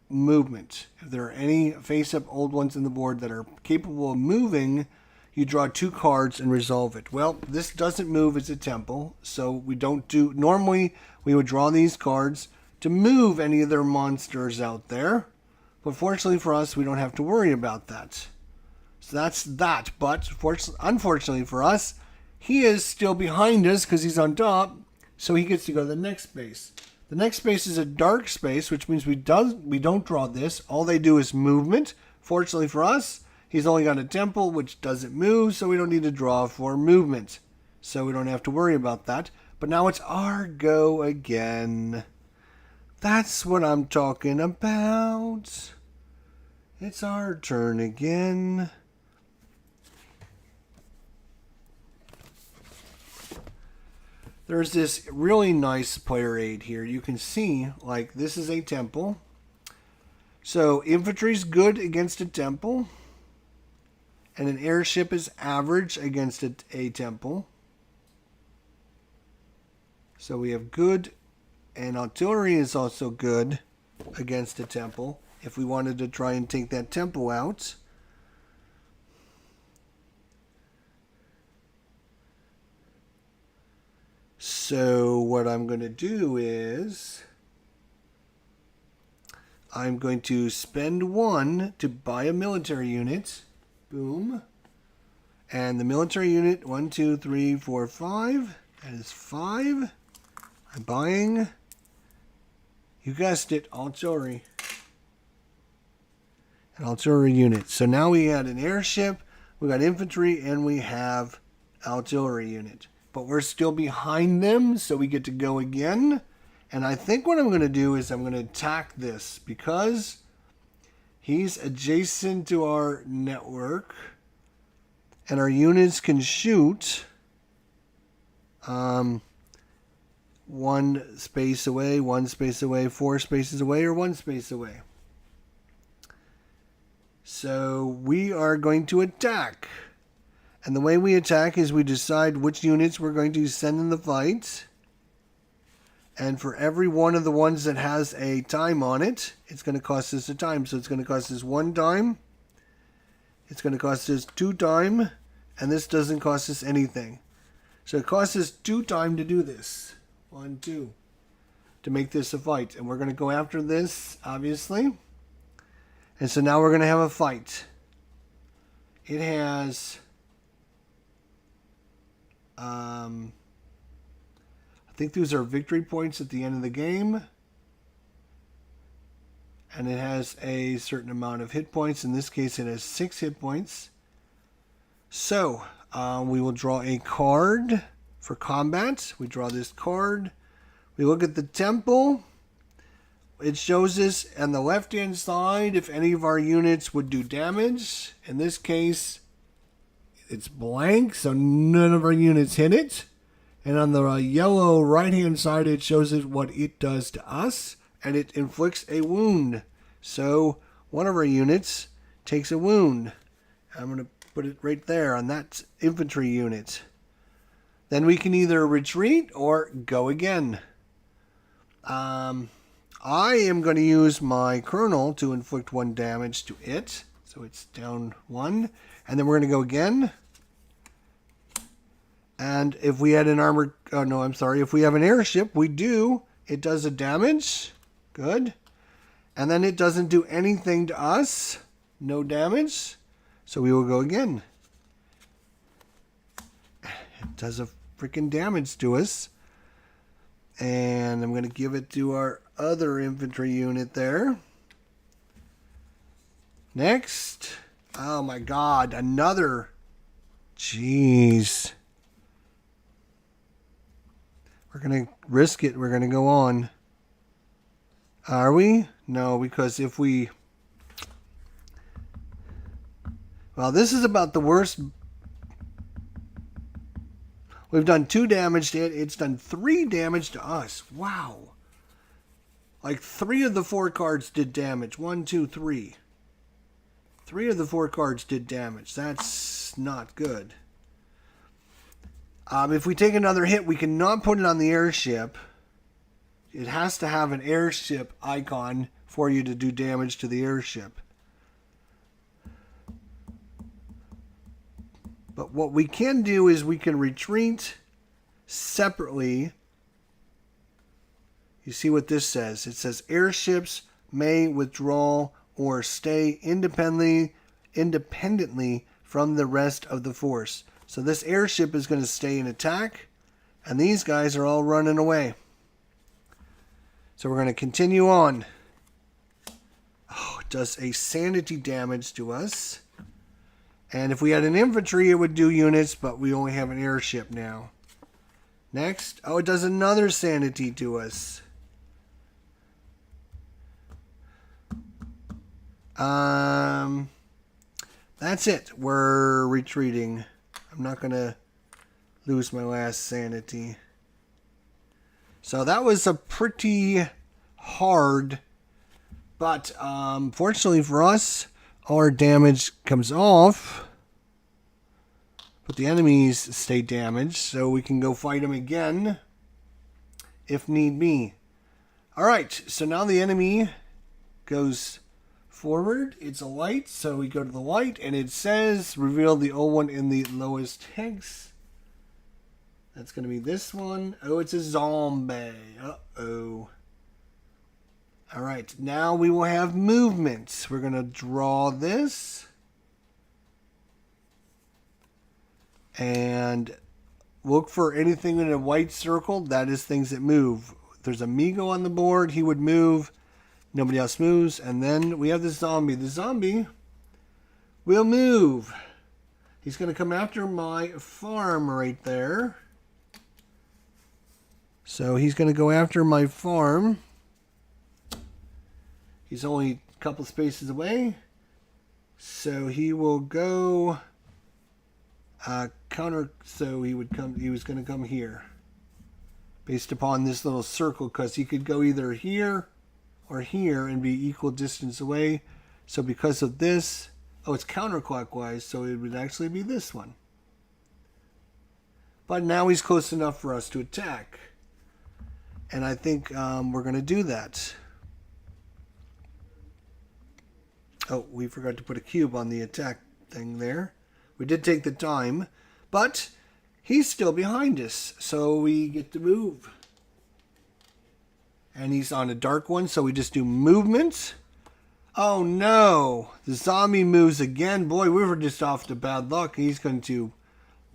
movement. If there are any face-up old ones in the board that are capable of moving, you draw 2 cards and resolve it. Well, this doesn't move as a temple, so we don't do... Normally, we would draw these cards to move any of their monsters out there. But fortunately for us, we don't have to worry about that. So that's that. But unfortunately for us, he is still behind us because he's on top, so he gets to go to the next space. The next space is a dark space, which means we don't draw this. All they do is movement. Fortunately for us, he's only got a temple, which doesn't move, so we don't need to draw for movement. So we don't have to worry about that. But now it's our go again. That's what I'm talking about. It's our turn again. There's this really nice player aid here. You can see, like, this is a temple. So infantry's good against a temple. And an airship is average against a temple. So we have good, and artillery is also good against a temple. If we wanted to try and take that temple out. So what I'm going to do is I'm going to spend 1 to buy a military unit. Boom. And the military unit, 1, 2, 3, 4, 5. That is 5. I'm buying, you guessed it, artillery. An artillery unit. So now we had an airship, we got infantry, and we have artillery unit. But we're still behind them, so we get to go again. And I think what I'm going to do is I'm going to attack this because he's adjacent to our network. And our units can shoot 1 space away, 1 space away, 4 spaces away, or 1 space away. So we are going to attack. And the way we attack is we decide which units we're going to send in the fight. And for every one of the ones that has a time on it, it's going to cost us a time. So it's going to cost us 1 time. It's going to cost us 2 time. And this doesn't cost us anything. So it costs us 2 time to do this. 1, 2. To make this a fight. And we're going to go after this, obviously. And so now we're going to have a fight. It has... I think these are victory points at the end of the game. And it has a certain amount of hit points. In this case, it has 6 hit points. So, we will draw a card for combat. We draw this card. We look at the temple. It shows us on the left-hand side if any of our units would do damage. In this case, it's blank, so none of our units hit it. And on the yellow right-hand side, it shows us what it does to us. And it inflicts a wound. So one of our units takes a wound. I'm going to put it right there on that infantry unit. Then we can either retreat or go again. I am going to use my colonel to inflict 1 damage to it. So it's down 1. And then we're going to go again. And if we had an armored... Oh, no, I'm sorry. If we have an airship, we do. It does a damage. Good. And then it doesn't do anything to us. No damage. So we will go again. It does a freaking damage to us. And I'm going to give it to our other infantry unit there. Next. Oh my god. Another. Jeez. We're going to risk it. We're going to go on. Are we? No, because if we... Well, this is about the worst. We've done 2 damage to it. It's done 3 damage to us. Wow. Like 3 of the 4 cards did damage. 1, 2, 3. 3 of the 4 cards did damage. That's not good. If we take another hit, we cannot put it on the airship. It has to have an airship icon for you to do damage to the airship. But what we can do is we can retreat separately. You see what this says? It says airships may withdraw or stay independently from the rest of the force. So this airship is going to stay in attack, and these guys are all running away. So we're going to continue on. Oh, it does a sanity damage to us. And if we had an infantry, it would do units, but we only have an airship now. Next. Oh, it does another sanity to us. That's it. We're retreating. I'm not going to lose my last sanity. So that was a pretty hard, but fortunately for us, our damage comes off, but the enemies stay damaged, so we can go fight them again if need be. Alright, so now the enemy goes forward. It's a light, so we go to the light, and it says reveal the old one in the lowest hex. That's going to be this one. Oh, it's a zombie. Uh-oh. Alright, now we will have movement. We're going to draw this. And look for anything in a white circle. That is things that move. If there's a Migo on the board, he would move. Nobody else moves. And then we have the zombie. The zombie will move. He's going to come after my farm right there. So he's going to go after my farm. He's only a couple spaces away. So he will go counter. So he would come. He was going to come here. Based upon this little circle, because he could go either here or here and be equal distance away. So because of this, oh, it's counterclockwise, so it would actually be this one. But now he's close enough for us to attack. And I think we're going to do that. Oh, we forgot to put a cube on the attack thing there. We did take the time, but he's still behind us, so we get to move. And he's on a dark one, so we just do movement. Oh no, the zombie moves again. Boy, we were just off to bad luck. He's going to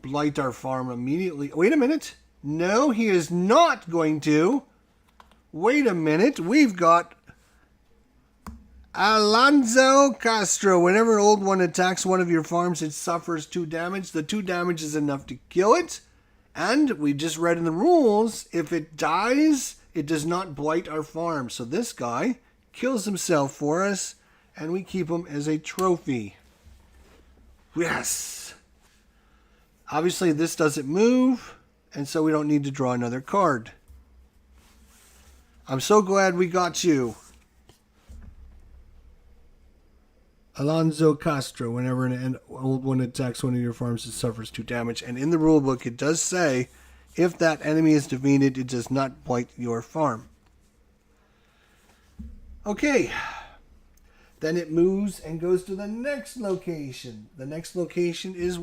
blight our farm immediately. Wait a minute. No, he is not going to. Wait a minute. We've got Alonso Castro. Whenever an old one attacks one of your farms, it suffers 2 damage. The 2 damage is enough to kill it. And we just read in the rules, if it dies, it does not blight our farm. So this guy kills himself for us, and we keep him as a trophy. Yes! Obviously, this doesn't move, and so we don't need to draw another card. I'm so glad we got you. Alonso Castro. Whenever an old one attacks one of your farms, it suffers 2 damage. And in the rulebook, it does say, if that enemy is defeated, it does not blight your farm. Okay. Then it moves and goes to the next location. The next location is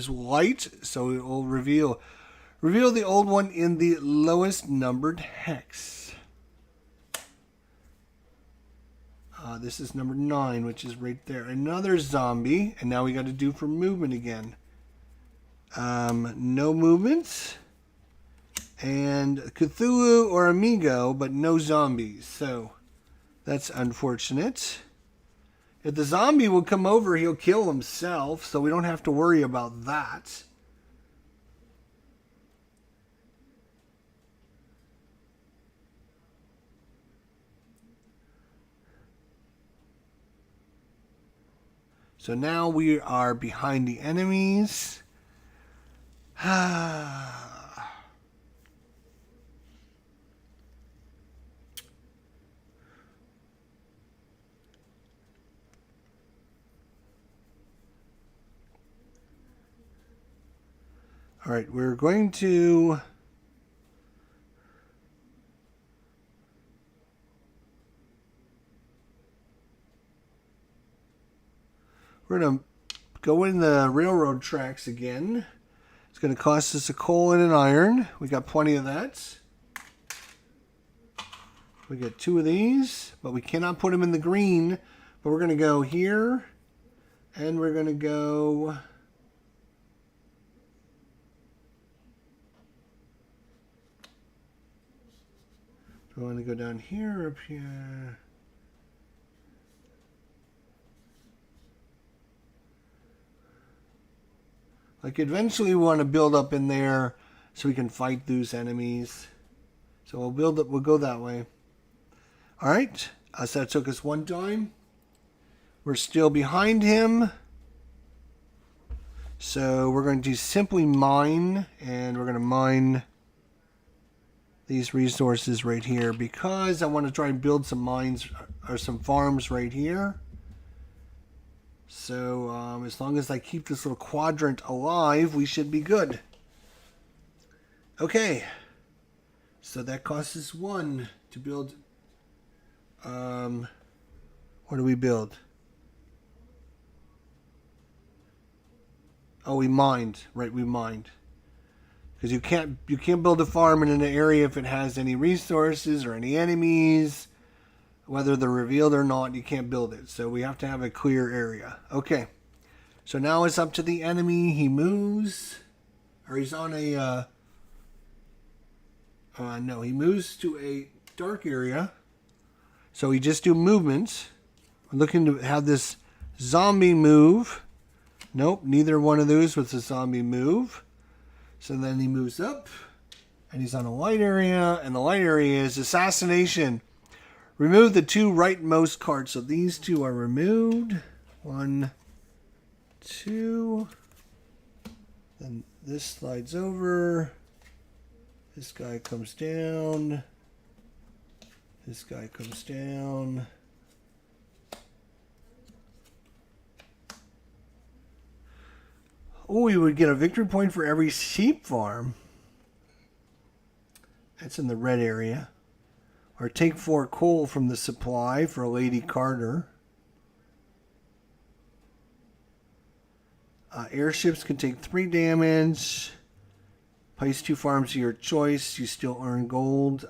light, so it will reveal the old one in the lowest numbered hex. This is number 9, which is right there. Another zombie, and now we got to do for movement again. No movement, and Cthulhu or Amigo, but no zombies. So that's unfortunate. If the zombie will come over, he'll kill himself, so we don't have to worry about that. So now we are behind the enemies. All right, we're going to... We're going to go in the railroad tracks again. It's going to cost us a coal and an iron. We got plenty of that. We get 2 of these, but we cannot put them in the green. But we're going to go here, and we're going to go... Do I want to go down here or up here? Like eventually we want to build up in there so we can fight those enemies. So we'll build up, we'll go that way. Alright, so that took us 1 time. We're still behind him. So we're going to simply mine, and we're going to mine these resources right here because I want to try and build some mines or some farms right here. So as long as I keep this little quadrant alive, we should be good. Okay. So that costs us 1 to build. What do we build? Oh, we mined. Right, we mined. Because you can't build a farm in an area if it has any resources or any enemies. Whether they're revealed or not, you can't build it. So we have to have a clear area. Okay. So now it's up to the enemy. He moves. Or he's on a... no, he moves to a dark area. So we just do movement. We're looking to have this zombie move. Nope, neither one of those was a zombie move. So then he moves up. And he's on a light area. And the light area is assassination. Remove the 2 rightmost cards. So these 2 are removed. 1, 2. Then this slides over. This guy comes down. This guy comes down. Oh, we would get a victory point for every sheep farm. That's in the red area. Or take 4 coal from the supply for Lady Carter. Airships can take 3 damage. Place 2 farms of your choice. You still earn gold.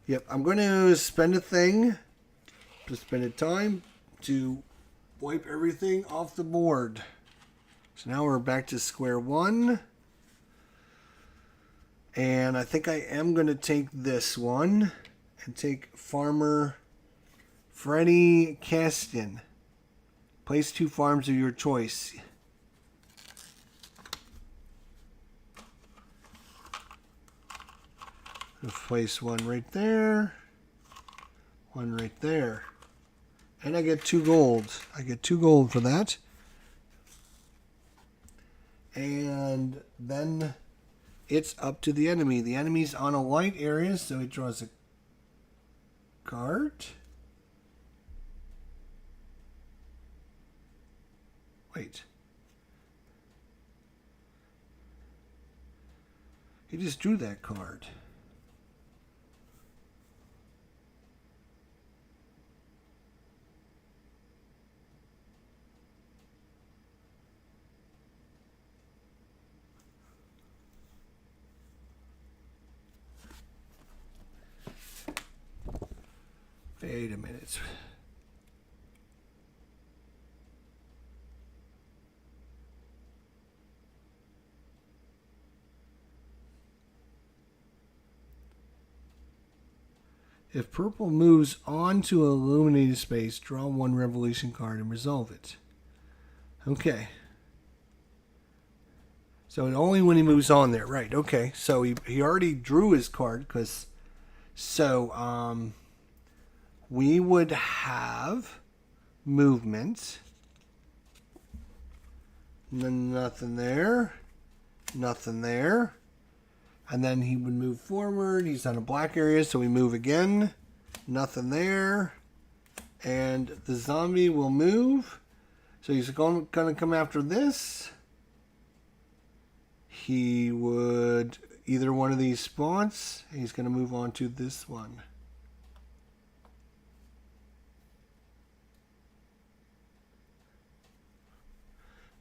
Yep, I'm going to spend a thing. To spend a time to wipe everything off the board. So now we're back to square 1. And I think I am going to take this one. and take Farmer Freddie Caston. Place 2 farms of your choice. Place 1 right there. 1 right there. And I get 2 gold. I get 2 gold for that. And then it's up to the enemy. The enemy's on a white area, so he draws a card. Wait. He just drew that card. Wait a minute. If purple moves onto an illuminated space, draw 1 revolution card and resolve it. Okay. So only when he moves on there. Right, okay. So he already drew his card because... So, we would have movement. Nothing there. Nothing there. And then he would move forward. He's on a black area, so we move again. Nothing there. And the zombie will move. So he's going to come after this. He would either one of these spots. He's going to move on to this one.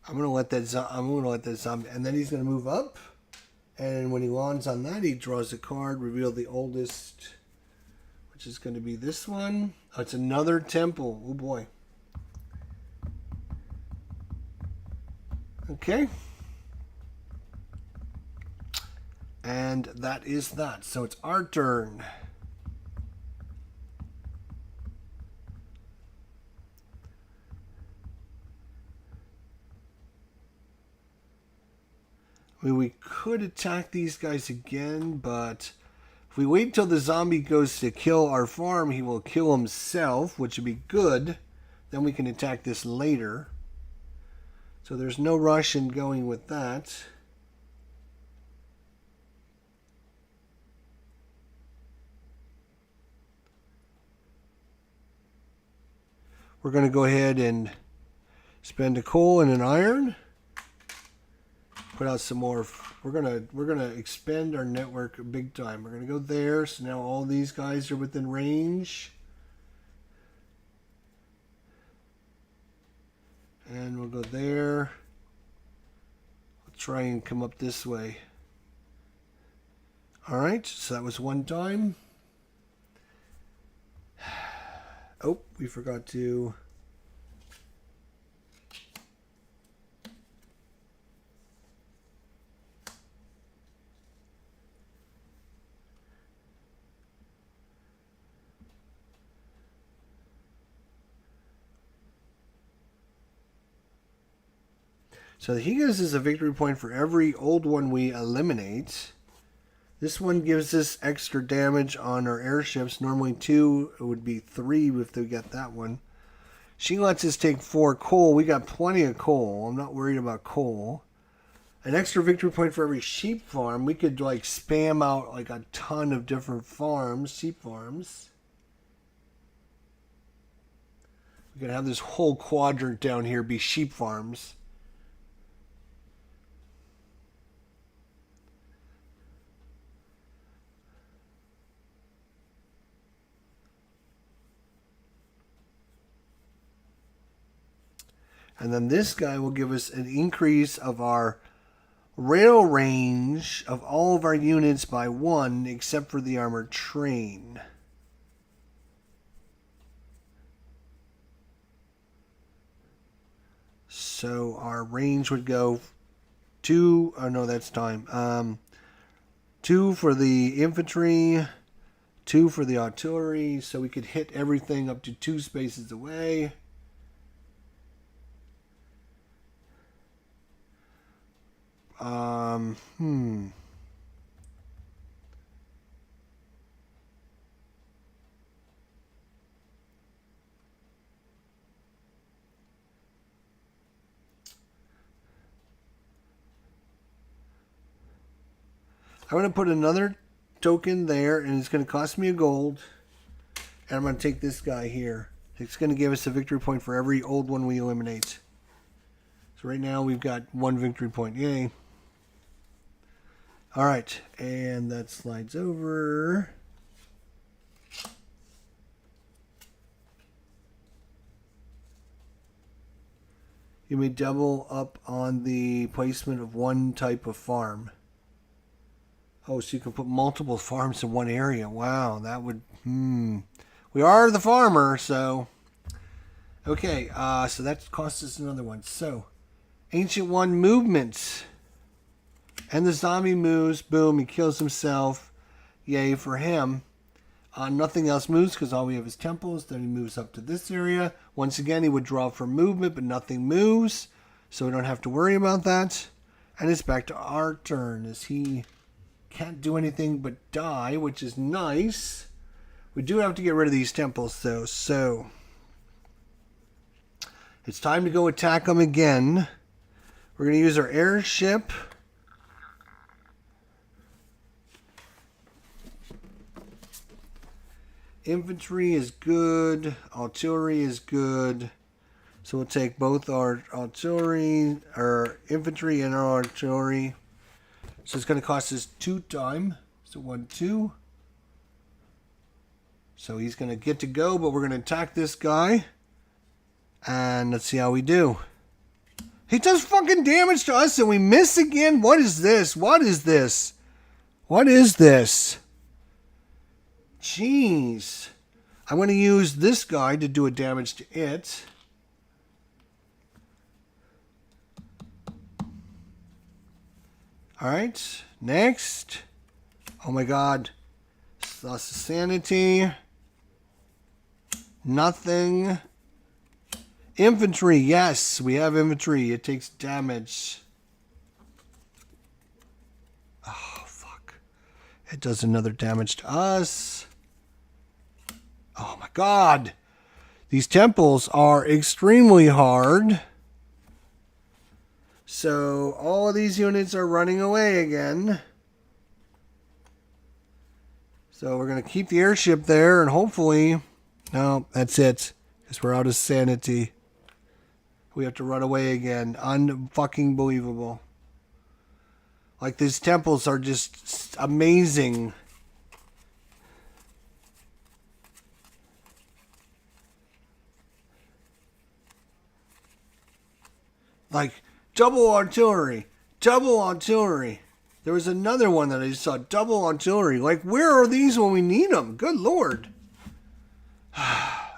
I'm going to let that zombie, and then he's going to move up. And when he lands on that, he draws a card, reveal the oldest, which is going to be this one. Oh, it's another temple. Oh, boy. Okay. And that is that. So it's our turn. I mean, we could attack these guys again, but if we wait till the zombie goes to kill our farm, he will kill himself, which would be good. Then we can attack this later. So there's no rush in going with that. We're going to go ahead and spend a coal and an iron. Put out some more. We're gonna expand our network big time. We're gonna go there. So now all these guys are within range. And we'll go there. We'll try and come up this way. Alright, so that was one time. Oh, we forgot to... So he gives us a victory point for every old one we eliminate. This one gives us extra damage on our airships. Normally 2, it would be 3 if we get that one. She lets us take 4 coal. We got plenty of coal. I'm not worried about coal. An extra victory point for every sheep farm. We could like spam out like a ton of different farms, sheep farms. We could have this whole quadrant down here be sheep farms. And then this guy will give us an increase of our rail range of all of our units by 1, except for the armored train. So our range would go 2, oh no, that's time. 2 for the infantry, 2 for the artillery, so we could hit everything up to 2 spaces away. I'm going to put another token there, and it's going to cost me a gold. And I'm going to take this guy here. It's going to give us a victory point for every old one we eliminate. So right now we've got 1 victory point. Yay. All right, and that slides over. You may double up on the placement of one type of farm. Oh, so you can put multiple farms in one area. Wow, that would... We are the farmer, so... Okay, so that costs us another one. So, Ancient One movements. And the zombie moves. Boom, he kills himself. Yay for him. Nothing else moves because all we have is temples. Then he moves up to this area. Once again, he would draw for movement, but nothing moves. So we don't have to worry about that. And it's back to our turn as he... can't do anything but die, which is nice. We do have to get rid of these temples, though. So it's time to go attack them again. We're going to use our airship. Infantry is good. Artillery is good. So we'll take both our artillery, our infantry, and our artillery. So it's going to cost us 2 time. So 1, 2. So he's going to get to go, but we're going to attack this guy. And let's see how we do. He does fucking damage to us and we miss again? What is this? What is this? What is this? Jeez. I'm going to use this guy to do a damage to it. Alright, next. Oh my god. Lost of sanity. Nothing. Infantry, yes, we have infantry. It takes damage. Oh, fuck. It does another damage to us. Oh my god. These temples are extremely hard. So, all of these units are running away again. So, we're going to keep the airship there and hopefully... No, that's it. Because we're out of sanity. We have to run away again. Unfucking believable. Like, these temples are just amazing. Like... Double artillery. Double artillery. There was another one that I just saw. Double artillery. Like, where are these when we need them? Good lord.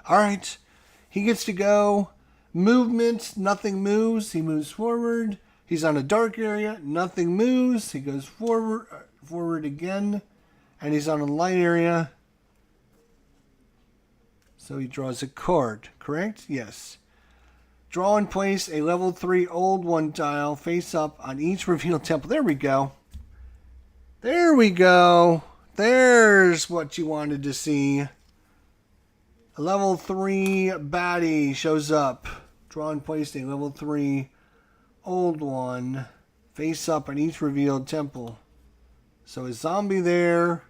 Alright. He gets to go. Movement. Nothing moves. He moves forward. He's on a dark area. Nothing moves. He goes forward again. And he's on a light area. So he draws a card. Correct? Yes. Draw and place a level 3 old one tile face up on each revealed temple. There we go. There we go. There's what you wanted to see. A level 3 baddie shows up. Draw and place a level 3 old one face up on each revealed temple. So a zombie there.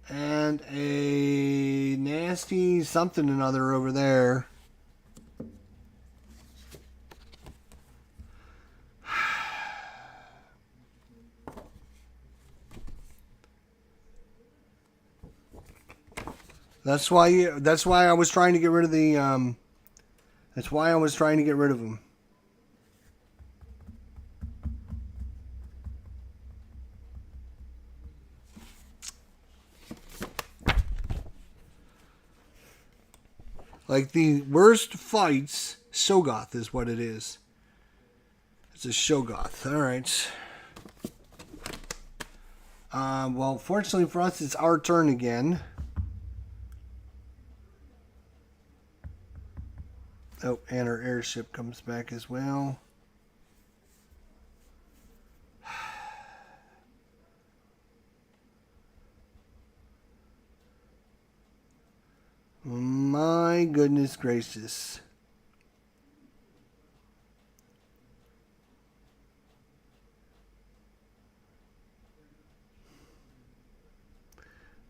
And a nasty something another over there. That's why I was trying to get rid of the that's why I was trying to get rid of him. Like the worst fights, Shogoth is what it is. It's a Shogoth. All right. Well, fortunately for us, it's our turn again. Oh, and our airship comes back as well. My goodness gracious.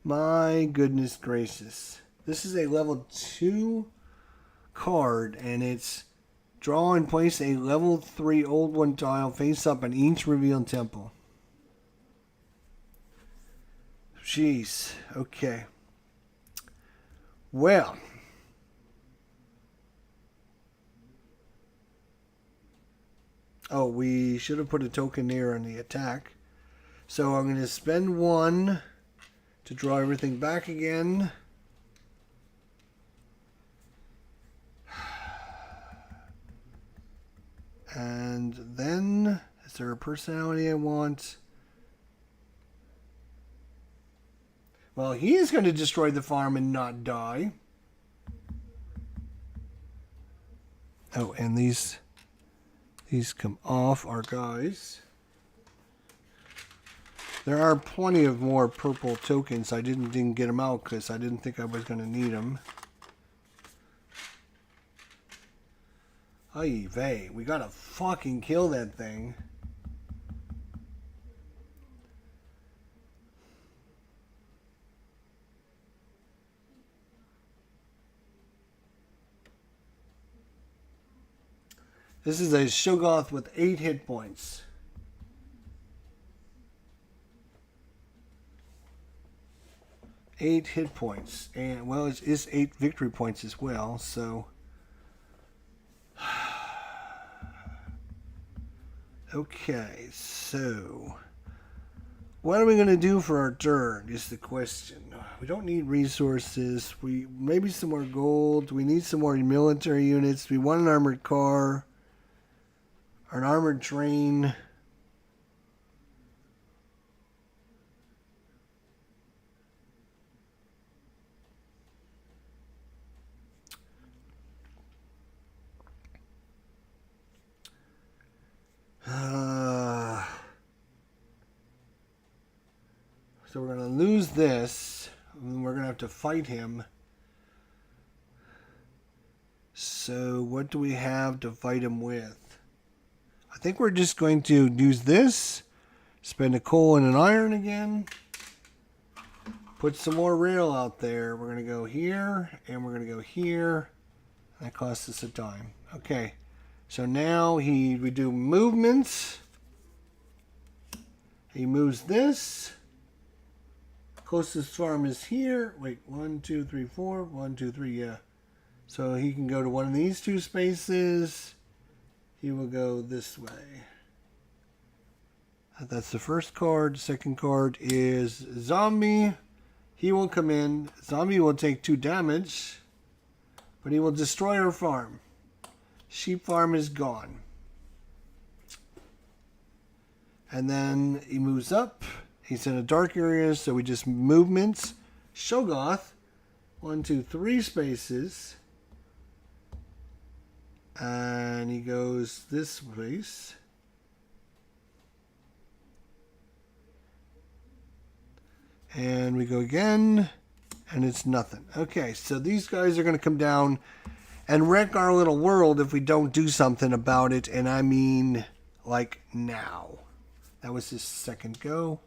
My goodness gracious. This is a level 2 card, and it's draw and place a level 3 old one tile face up on each revealed temple. Jeez. Okay. Well. Oh, we should have put a token there on the attack. So I'm going to spend 1 to draw everything back again. And then, is there a personality I want? Well, he is going to destroy the farm and not die. Oh, and these come off our guys. There are plenty of more purple tokens. I didn't get them out because I didn't think I was going to need them. Ay vey, we gotta fucking kill that thing. This is a Shoggoth with 8 hit points. Eight hit points. And, well, it's 8 victory points as well, so... Okay, so... What are we going to do for our turn is the question. We don't need resources. Maybe some more gold. We need some more military units. We want an armored car. Or an armored train. So we're going to lose this. And we're going to have to fight him. So what do we have to fight him with? I think we're just going to use this. Spend a coal and an iron again. Put some more rail out there. We're going to go here. And we're going to go here. That costs us a dime. Okay. So now we do movements. He moves this. Closest farm is here. Wait, 1, 2, 3, 4. 1, 2, 3, yeah. So he can go to one of these 2 spaces. He will go this way. That's the first card. Second card is Zombie. He will come in. Zombie will take 2 damage. But he will destroy our farm. Sheep farm is gone. And then he moves up. He's in a dark area, so we just movements. Shoggoth. 1, 2, 3 spaces. And he goes this place. And we go again. And it's nothing. Okay, so these guys are going to come down and wreck our little world if we don't do something about it. And I mean, like, now. That was his second go.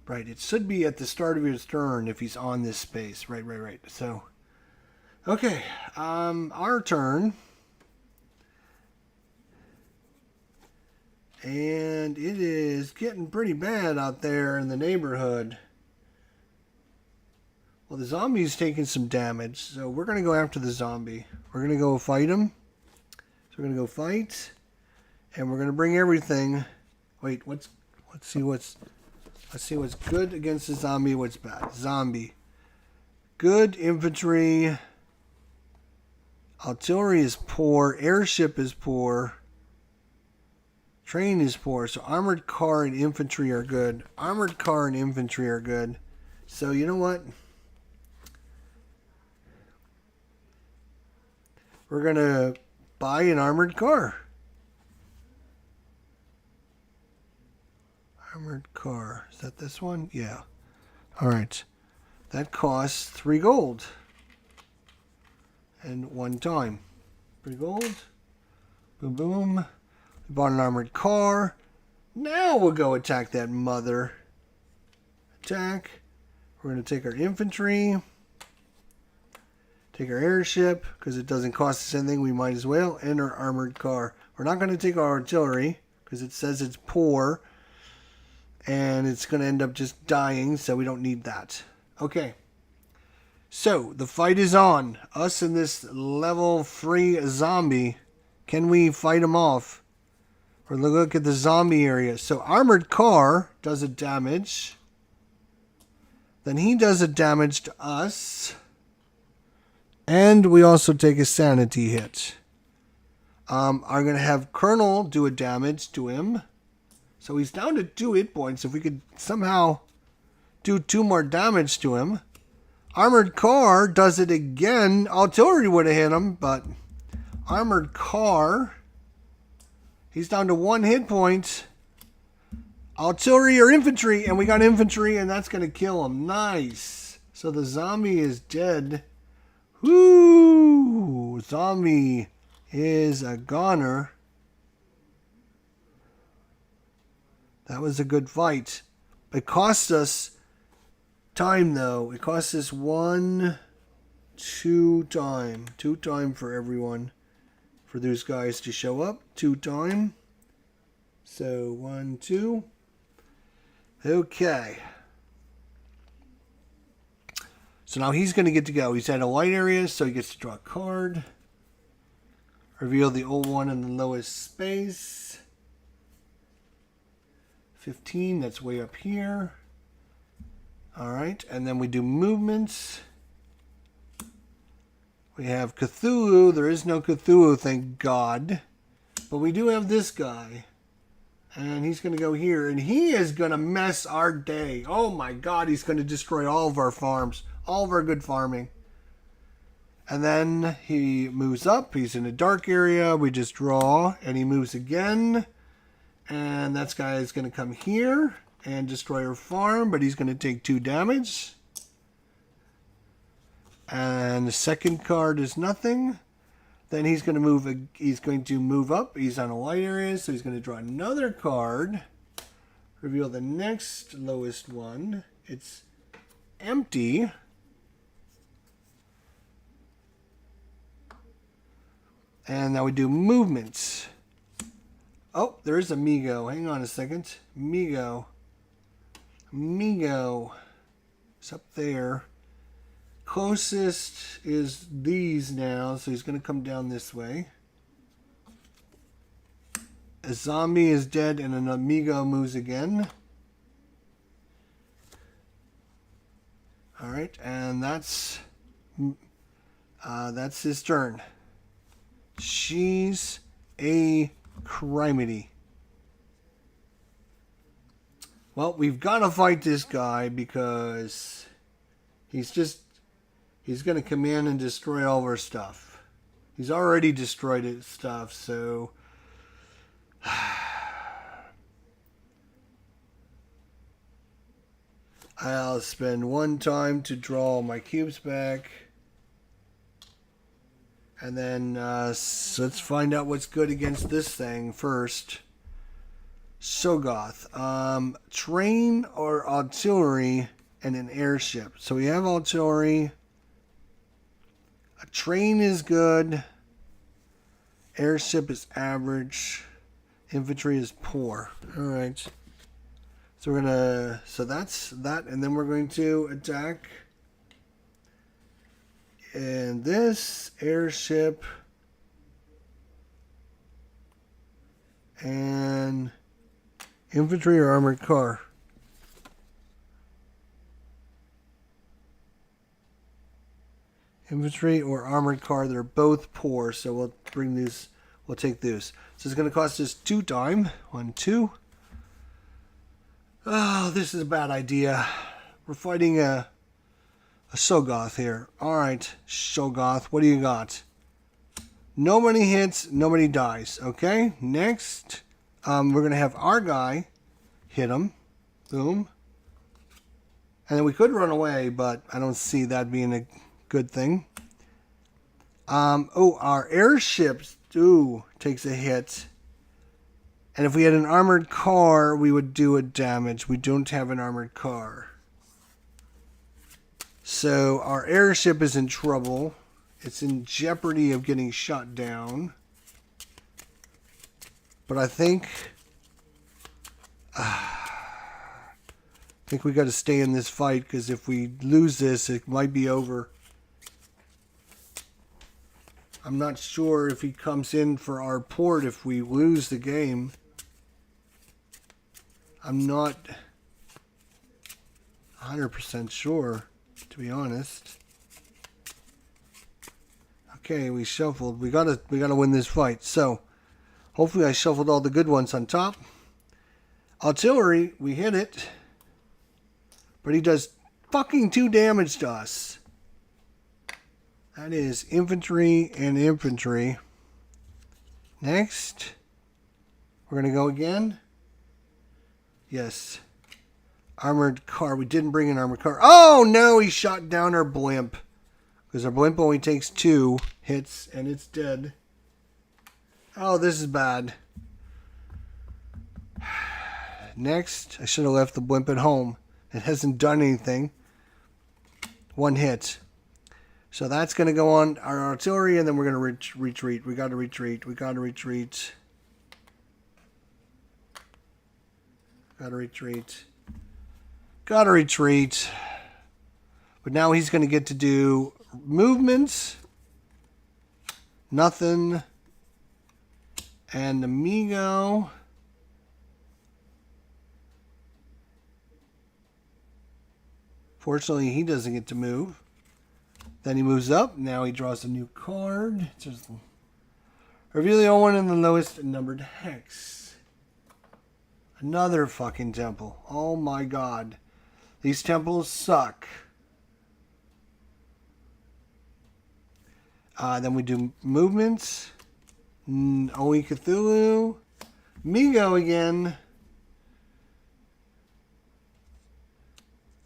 Right, it should be at the start of his turn if he's on this space. Right. So, okay, our turn. And it is getting pretty bad out there in the neighborhood. Well, the zombie's taking some damage, so we're going to go after the zombie. We're going to go fight him. So we're going to go fight. And we're going to bring everything. Wait, let's see what's good against the zombie, what's bad. Zombie. Good infantry. Artillery is poor. Airship is poor. Train is poor. So armored car and infantry are good. Armored car and infantry are good. So you know what? We're going to buy an armored car. Armored car. Is that this one? Yeah. All right. That costs 3 gold. And 1 time. 3 gold. Boom, boom. We bought an armored car. Now we'll go attack that mother. Attack. We're going to take our infantry. Take our airship, because it doesn't cost us anything. We might as well. And our armored car. We're not going to take our artillery, because it says it's poor. And it's going to end up just dying, so we don't need that. Okay. So, the fight is on. Us and this level 3 zombie. Can we fight him off? Or look at the zombie area. So, armored car does a damage. Then he does a damage to us. And we also take a sanity hit. I'm going to have Colonel do a damage to him. So he's down to 2 hit points. If we could somehow do 2 more damage to him. Armored car does it again. Artillery would have hit him, but armored car, he's down to 1 hit point. Artillery or infantry, and we got infantry, and that's going to kill him. Nice. So the zombie is dead. Woo! Zombie is a goner. That was a good fight. It cost us time, though. It cost us 1, 2 time. 2 time for everyone. For those guys to show up. 2 time. So, 1, 2. Okay. So now he's going to get to go. He's at a light area, so he gets to draw a card. Reveal the old one in the lowest space. 15, that's way up here. Alright, and then we do movements. We have Cthulhu. There is no Cthulhu, thank God. But we do have this guy. And he's going to go here. And he is going to mess our day. Oh my God, he's going to destroy all of our farms. All of our good farming. And then he moves up. He's in a dark area. We just draw. And he moves again. And that guy is going to come here and destroy our farm, but he's going to take 2 damage. And the second card is nothing. Then he's going to move. He's going to move up. He's on a light area, so he's going to draw another card. Reveal the next lowest one. It's empty. And now we do movements. Oh, there is a Migo. Hang on a second. Migo. Migo. It's up there. Closest is these now, so he's going to come down this way. A zombie is dead and an amigo moves again. Alright, and that's his turn. She's a criminy. Well, we've got to fight this guy because he's going to come in and destroy all of our stuff. He's already destroyed his stuff, so I'll spend 1 time to draw my cubes back. And then so let's find out what's good against this thing first. Sogoth. Train or artillery and an airship. So we have artillery. A train is good. Airship is average. Infantry is poor. Alright. So we're gonna, so that's that, and then we're going to attack. And this airship and infantry or armored car. Infantry or armored car. They're both poor, so we'll bring these. We'll take those. So it's going to cost us 2 time. 1, 2. Oh, this is a bad idea. We're fighting a Shoggoth here. Alright, Shoggoth, what do you got? Nobody hits, nobody dies. Okay, next. We're going to have our guy hit him. Boom. And then we could run away, but I don't see that being a good thing. Oh, our airship, takes a hit. And if we had an armored car, we would do a damage. We don't have an armored car. So our airship is in trouble. It's in jeopardy of getting shot down. But I think we got to stay in this fight, because if we lose this, it might be over. I'm not sure if he comes in for our port if we lose the game. I'm not 100% sure, to be honest. Okay, we shuffled. We gotta win this fight. So, hopefully I shuffled all the good ones on top. Artillery, we hit it. But he does fucking 2 damage to us. That is infantry and infantry. Next. We're going to go again. Yes. Armored car. We didn't bring an armored car. Oh, no, he shot down our blimp. Because our blimp only takes 2 hits and it's dead. Oh, this is bad. Next. I should have left the blimp at home. It hasn't done anything. 1 hit. So that's going to go on our artillery, and then we're going to retreat. We got to retreat. We got to retreat. Got to retreat. Got to retreat. But now he's going to get to do movements. Nothing. And Amigo. Fortunately, he doesn't get to move. Then he moves up. Now he draws a new card. Just reveal the old one in the lowest numbered hex. Another fucking temple. Oh my god. These temples suck. Then we do movements. Oe Cthulhu. Migo again.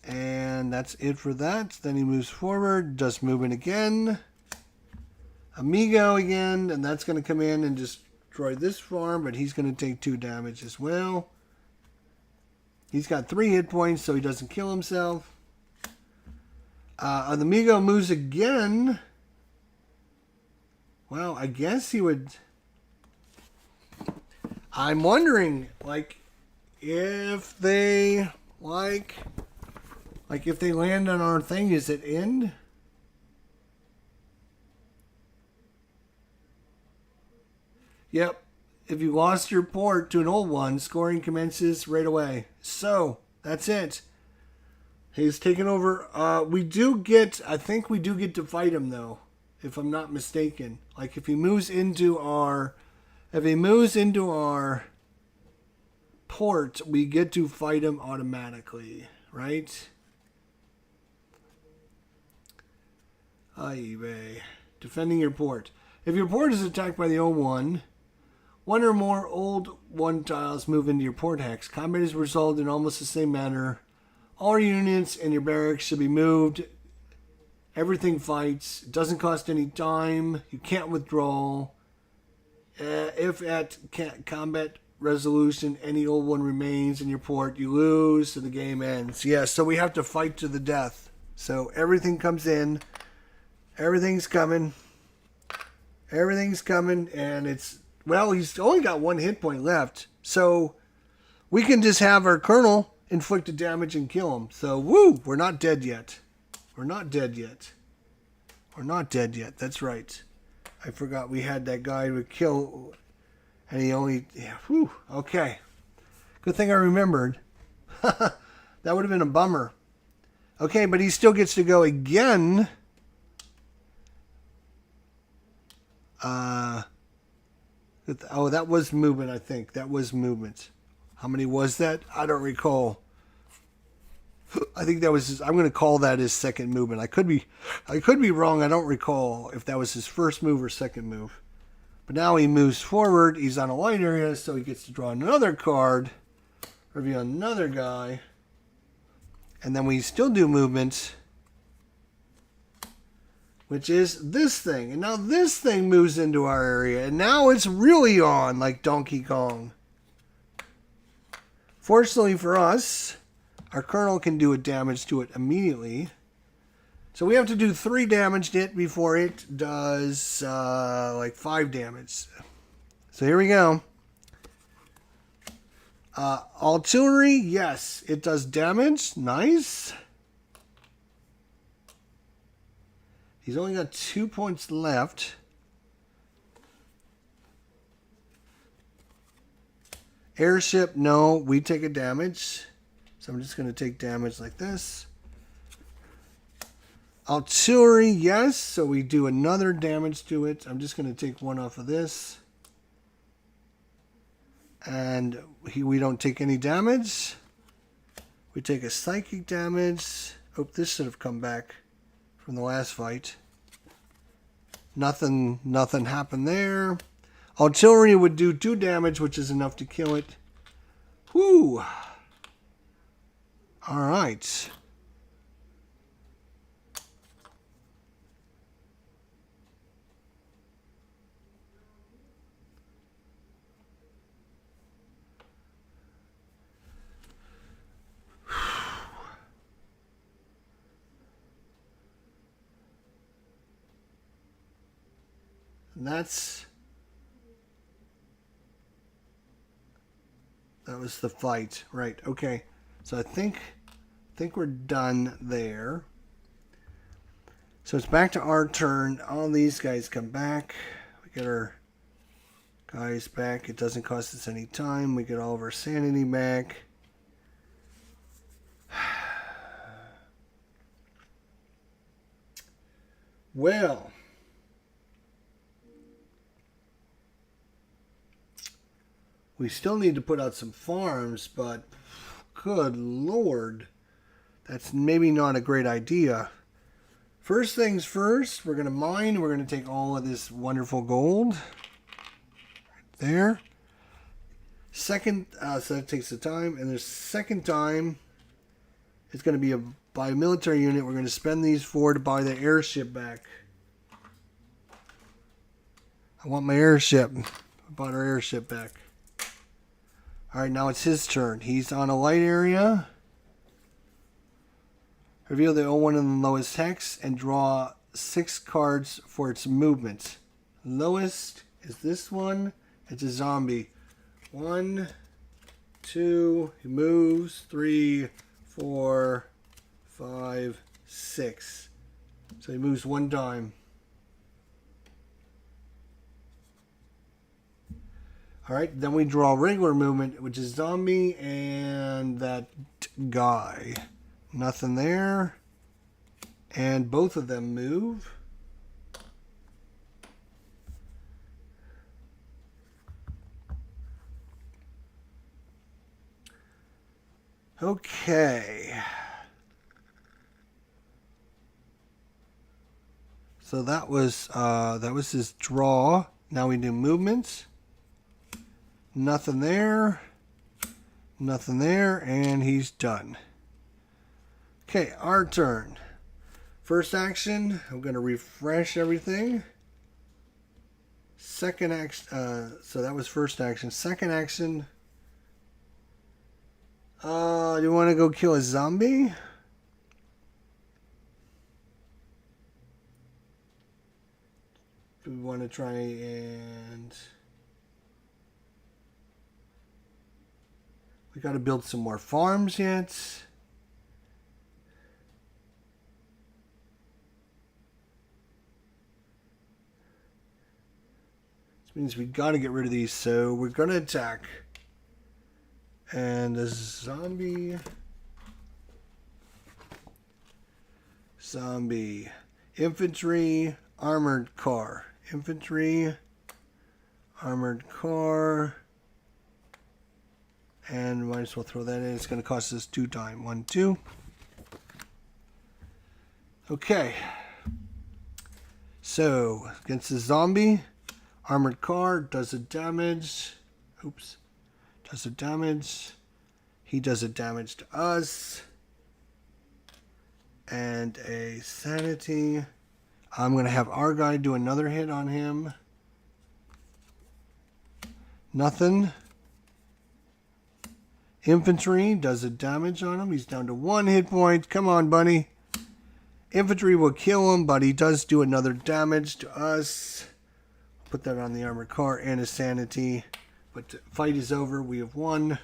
And that's it for that. Then he moves forward, does movement again. Amigo again, and that's going to come in and destroy this farm, but he's going to take 2 damage as well. He's got 3 hit points, so he doesn't kill himself. The Amigo moves again. Well, I guess he would... I'm wondering, if they, if they land on our thing, is it end? Yep. If you lost your port to an old one, scoring commences right away. So, that's it. He's taken over. I think we do get to fight him, though, if I'm not mistaken. If he moves into our port, we get to fight him automatically, right? Defending your port. If your port is attacked by the O1, 1 or more old 1 tiles move into your port hex. Combat is resolved in almost the same manner. All units in your barracks should be moved. Everything fights. It doesn't cost any time. You can't withdraw. If at combat resolution any old one remains in your port, you lose, so the game ends. Yeah, so we have to fight to the death. So everything comes in. Everything's coming. Everything's coming, and it's... Well, he's only got 1 hit point left, so we can just have our colonel inflict the damage and kill him. So, woo! We're not dead yet. We're not dead yet. We're not dead yet. That's right. I forgot we had that guy who would kill, and he only... Yeah, whew. Okay. Good thing I remembered. That would have been a bummer. Okay, but he still gets to go again. Oh, that was movement, I think. That was movement. How many was that? I don't recall. I think that was his, I'm going to call that his second movement. I could be wrong. I don't recall if that was his first move or second move. But now he moves forward. He's on a light area, so he gets to draw another card, reveal another guy, and then we still do movement, which is this thing. And now this thing moves into our area, and now it's really on like Donkey Kong. Fortunately for us, our Colonel can do a damage to it immediately. So we have to do 3 damage to it before it does like 5 damage. So here we go. Artillery, yes, it does damage. Nice. He's only got 2 points left. Airship, no, we take a damage. So I'm just going to take damage like this. Artillery, yes, so we do another damage to it. I'm just going to take 1 off of this. And we don't take any damage. We take a psychic damage. Oh, this should have come back from the last fight. Nothing happened there. Artillery would do 2 damage, which is enough to kill it. Whew. All right. And that was the fight, right? Okay, so I think we're done there. So it's back to our turn. All these guys come back. We get our guys back. It doesn't cost us any time. We get all of our sanity back. Well, we still need to put out some farms, but good Lord, that's maybe not a great idea. First things first, we're going to mine. We're going to take all of this wonderful gold. Right there. Second, so that takes the time. And the second time, it's going to be by a military unit. We're going to spend these 4 to buy the airship back. I want my airship. I bought our airship back. Alright, now it's his turn. He's on a light area. Reveal the O1 in the lowest hex and draw 6 cards for its movement. Lowest is this one. It's a zombie. 1, 2, he moves. 3, 4, 5, 6. So he moves 1 time. Alright, then we draw regular movement, which is zombie and that guy. Nothing there. And both of them move. Okay. So that was his draw. Now we do movements. Nothing there. Nothing there. And he's done. Okay, our turn. First action, I'm going to refresh everything. Second action, so that was first action. Second action, do you want to go kill a zombie? Do we want to try and... We got to build some more farms yet. This means we got to get rid of these, so we're going to attack. And a zombie. Infantry, armored car. infantry, armored car, and might as well throw that in. It's going to cost us 2 times. 1, 2. Okay. So, against the zombie, armored car does a damage. Oops. Does a damage. He does a damage to us. And a sanity. I'm going to have our guy do another hit on him. Nothing. Infantry does a damage on him. He's down to 1 hit point. Come on, buddy. Infantry will kill him, but he does do another damage to us. Put that on the armored car and a sanity. But the fight is over. We have won.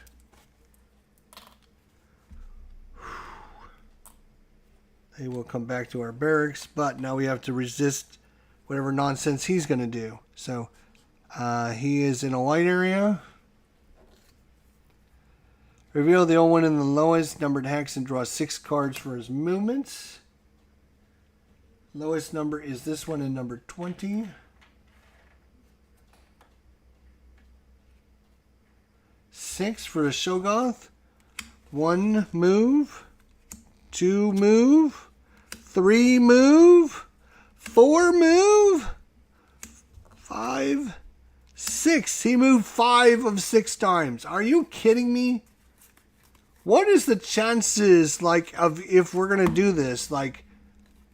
They will come back to our barracks, but now we have to resist whatever nonsense he's going to do. So he is in a light area. Reveal the old one in the lowest numbered hex and draw 6 cards for his movements. Lowest number is this one in number 20. 6 for the Shoggoth. 1 move. 2 move. 3 move. 4 move. 5. 6. He moved 5 of 6 times. Are you kidding me? What is the chances, like, of if we're going to do this? Like,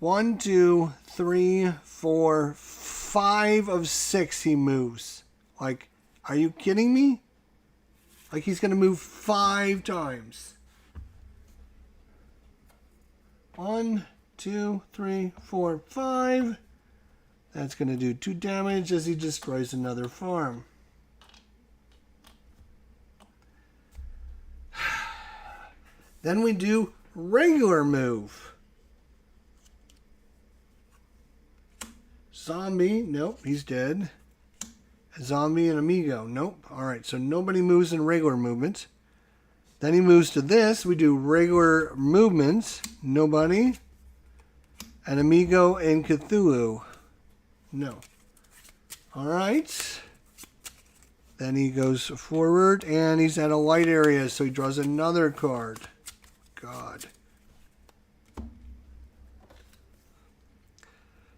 1, 2, 3, 4, 5 of 6 he moves. Like, are you kidding me? Like, he's going to move 5 times. 1, 2, 3, 4, 5. That's going to do 2 damage as he destroys another farm. Then we do regular move. Zombie, nope, he's dead. Zombie and Amigo, nope. Alright, so nobody moves in regular movement. Then he moves to this. We do regular movements. Nobody. And Amigo and Cthulhu. No. Alright. Then he goes forward and he's at a light area, so he draws another card. God.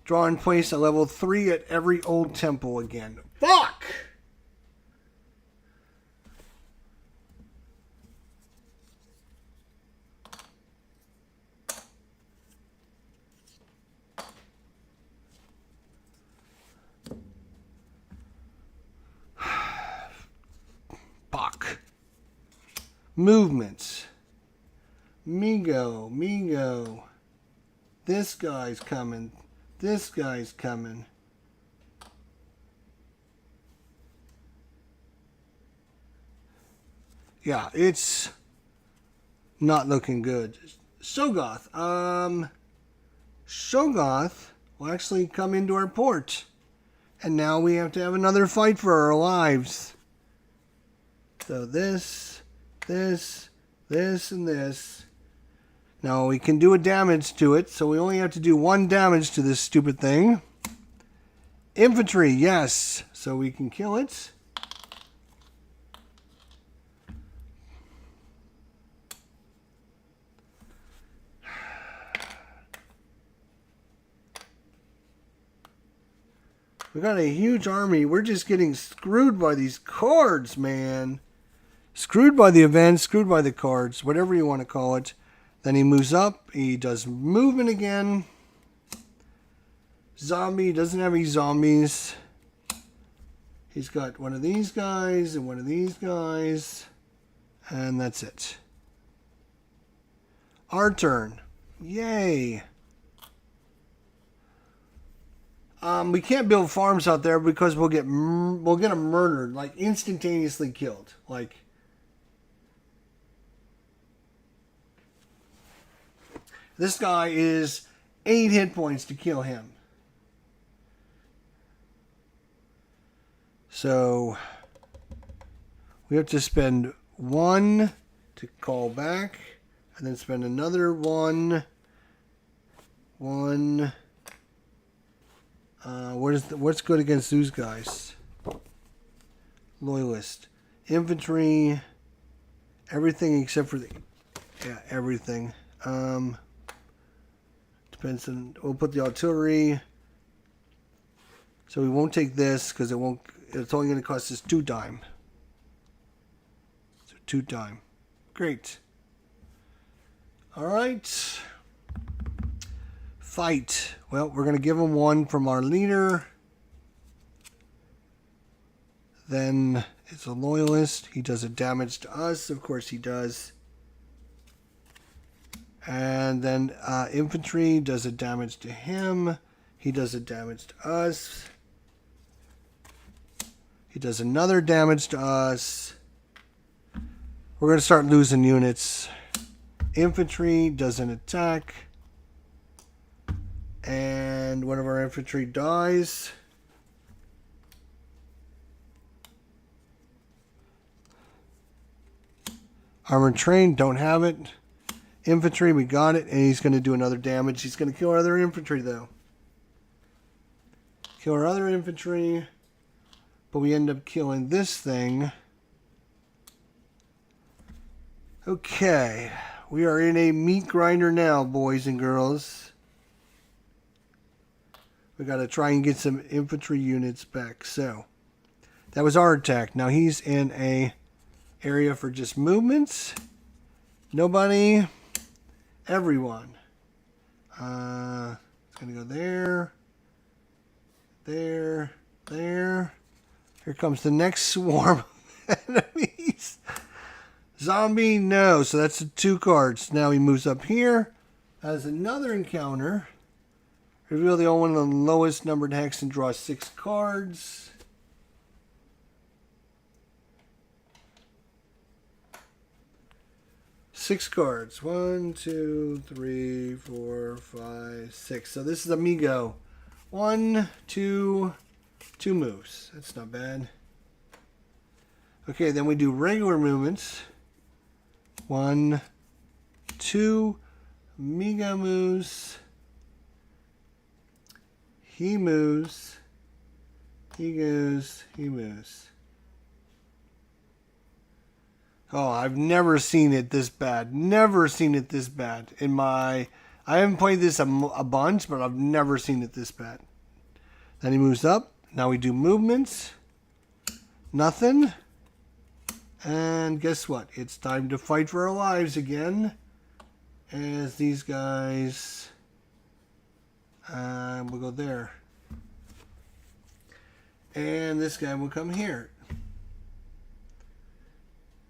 Draw and place a level 3 at every old temple again. Fuck! Fuck. Movements. Migo. This guy's coming. This guy's coming. Yeah, it's not looking good. Shoggoth. Shoggoth will actually come into our port. And now we have to have another fight for our lives. So this, and this. Now we can do a damage to it, so we only have to do 1 damage to this stupid thing. Infantry, yes. So we can kill it. We got a huge army. We're just getting screwed by these cards, man. Screwed by the events, screwed by the cards, whatever you want to call it. Then he moves up. He does movement again. Zombie. Doesn't have any zombies. He's got one of these guys and one of these guys. And that's it. Our turn. Yay. We can't build farms out there because we'll get them murdered, like instantaneously killed. Like, this guy is 8 hit points to kill him. So we have to spend 1 to call back, and then spend another 1. What's good against these guys? Loyalist. Infantry. Everything except for the... Yeah, everything. Depends on... We'll put the artillery. So we won't take this because it won't... It's only going to cost us 2 dime. So 2 dime. Great. Alright. Fight. Well, we're going to give him 1 from our leader. Then it's a loyalist. He does a damage to us. Of course he does. And then infantry does a damage to him. He does a damage to us. He does another damage to us. We're going to start losing units. Infantry does an attack. And one of our infantry dies. Armored train, don't have it. Infantry, we got it. And he's going to do another damage. He's going to kill our other infantry, though. Kill our other infantry. But we end up killing this thing. Okay. We are in a meat grinder now, boys and girls. We got to try and get some infantry units back. So, that was our attack. Now he's in a area for just movements. Nobody. Everyone. It's going to go there. There. There. Here comes the next swarm of enemies. Zombie, no. So that's the 2 cards. Now he moves up here. Has another encounter. Reveal the only one of the lowest numbered hex and draw 6 cards. Six cards. 1, 2, 3, 4, 5, 6. So this is Amigo. 1, 2, 2 moves. That's not bad. Okay, then we do regular movements. 1, 2. Amigo moves. He moves. He goes. He moves. Oh, I've never seen it this bad. Never seen it this bad. I haven't played this a bunch, but I've never seen it this bad. Then he moves up. Now we do movements. Nothing. And guess what? It's time to fight for our lives again. As these guys... we'll go there. And this guy will come here.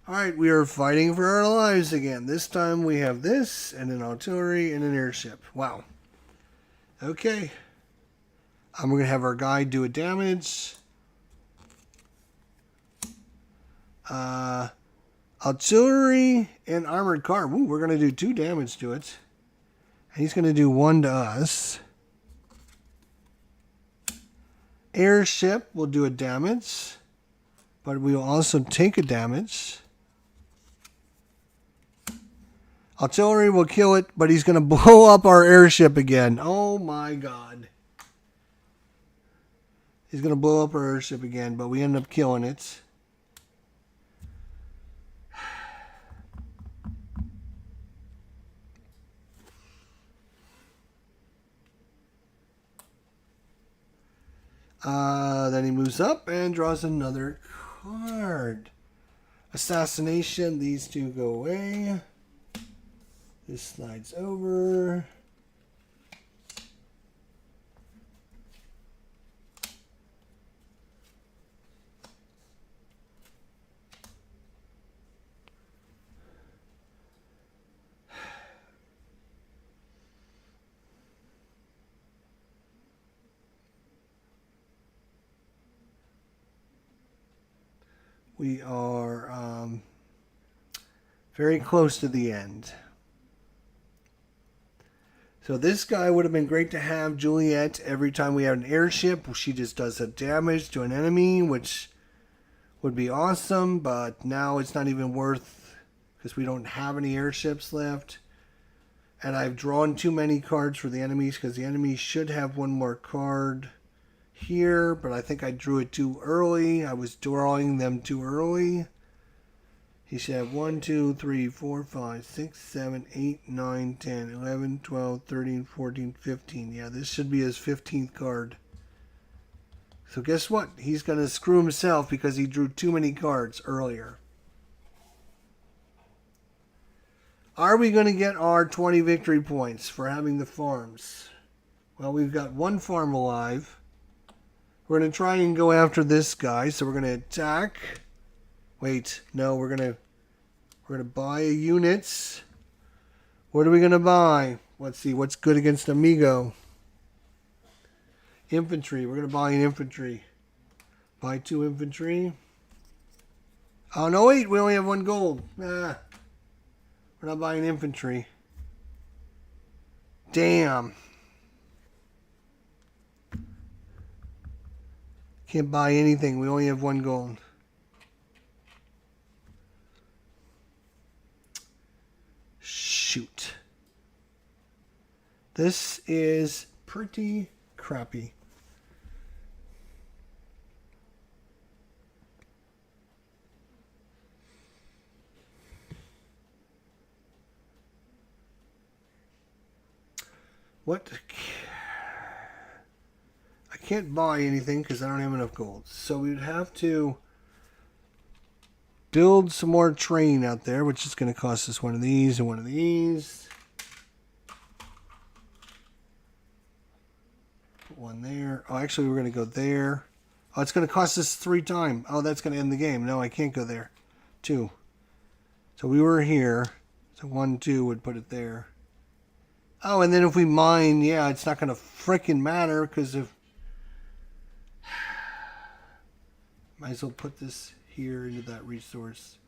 Alright, we are fighting for our lives again. This time we have this, and an artillery, and an airship. Wow. Okay. We're going to have our guy do a damage. Artillery and armored car. Ooh, we're going to do 2 damage to it. And he's going to do 1 to us. Airship will do a damage. But we will also take a damage. Artillery will kill it, but he's going to blow up our airship again. Oh my god. He's going to blow up our airship again, but we end up killing it. Then he moves up and draws another card. Assassination. These 2 go away. This slides over. We are very close to the end. So this guy would have been great to have. Juliet, every time we have an airship, she just does a damage to an enemy, which would be awesome. But now it's not even worth, because we don't have any airships left. And I've drawn too many cards for the enemies, because the enemies should have 1 more card. here, but I think I drew it too early. I was drawing them too early. He should have 1, 2, 3, 4, 5, 6, 7, 8, 9, 10, 11, 12, 13, 14, 15. Yeah, this should be his 15th card. So guess what? He's going to screw himself because he drew too many cards earlier. Are we going to get our 20 victory points for having the farms? Well, we've got one farm alive. We're going to try and go after this guy. So we're going to attack. Wait, no, we're going to buy units. What are we going to buy? Let's see, what's good against Amigo? Infantry. We're going to buy an infantry. Buy 2 infantry. Oh, no, wait, we only have 1 gold. We're not buying infantry. Damn. Can't buy anything. We only have 1 gold. Shoot. This is pretty crappy. What? I can't buy anything because I don't have enough gold. So we'd have to build some more train out there, which is going to cost us one of these and one of these. Put one there. Oh, actually, we're going to go there. Oh, it's going to cost us 3 times. Oh, that's going to end the game. No, I can't go there. 2. So we were here. So 1, 2 would put it there. Oh, and then if we mine, yeah, it's not going to frickin' matter because if... Might as well put this here into that resource.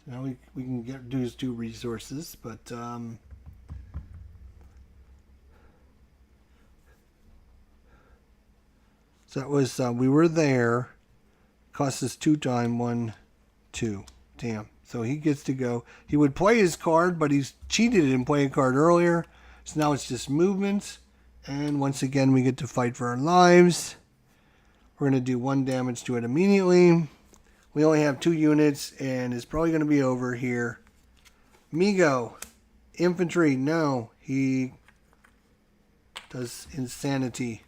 So now we can do 2 resources, but so that was we were there. Cost us 2 times 1, 2. Damn. So he gets to go. He would play his card, but he's cheated and play a card earlier. So now it's just movements. And once again, we get to fight for our lives. We're going to do 1 damage to it immediately. We only have 2 units, and it's probably going to be over here. Migo. Infantry. No. He does insanity.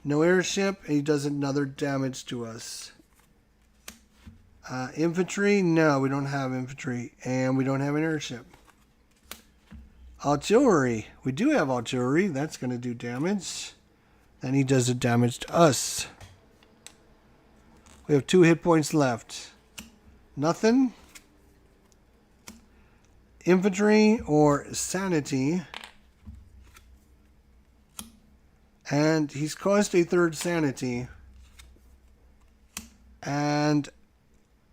No airship, and he does another damage to us. Infantry. No, we don't have infantry. And we don't have an airship. Artillery. We do have artillery. That's going to do damage. Then he does the damage to us. We have 2 hit points left. Nothing. Infantry or sanity. And he's caused a 3rd sanity. And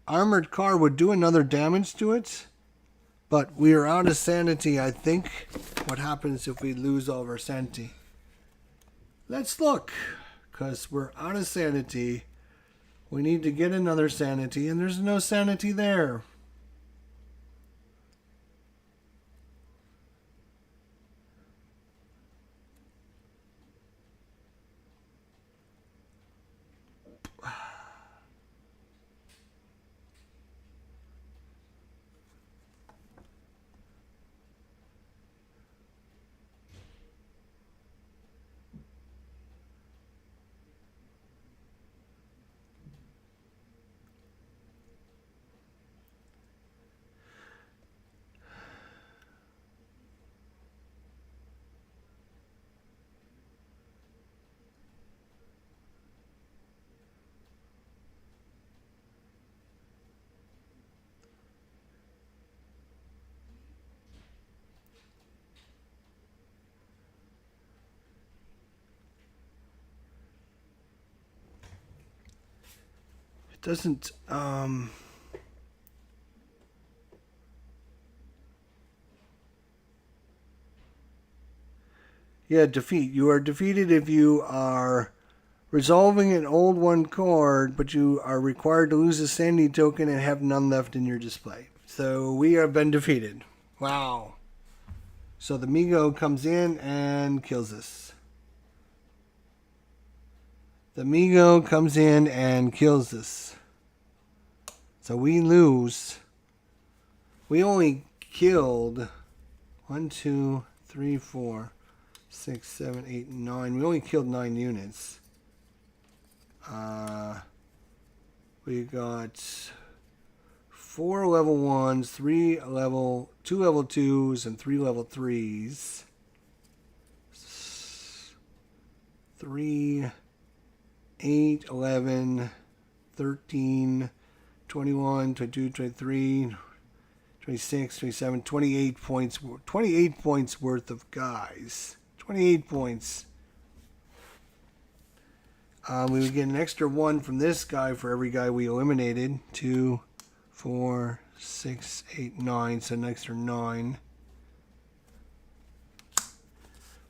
armored car would do another damage to it. But we are out of sanity, I think. What happens if we lose all of our sanity? Let's look. Because we're out of sanity. We need to get another sanity. And there's no sanity there. It doesn't, yeah, defeat. You are defeated if you are resolving an old 1 card, but you are required to lose a sanity token and have none left in your display. So we have been defeated. Wow. So the Migo comes in and kills us. The Migo comes in and kills us. So we lose. We only killed 1, 2, 3, 4, 6, 7, 8, 9. We only killed 9 units. We got 4 level 1s, 2 level 2s, and 3 level 3s. 3, 8, 11, 13, 21, 22, 23, 26, 27, 28 points. 28 points worth of guys. 28 points. We would get an extra 1 from this guy for every guy we eliminated. 2, 4, 6, 8, 9. So an extra 9.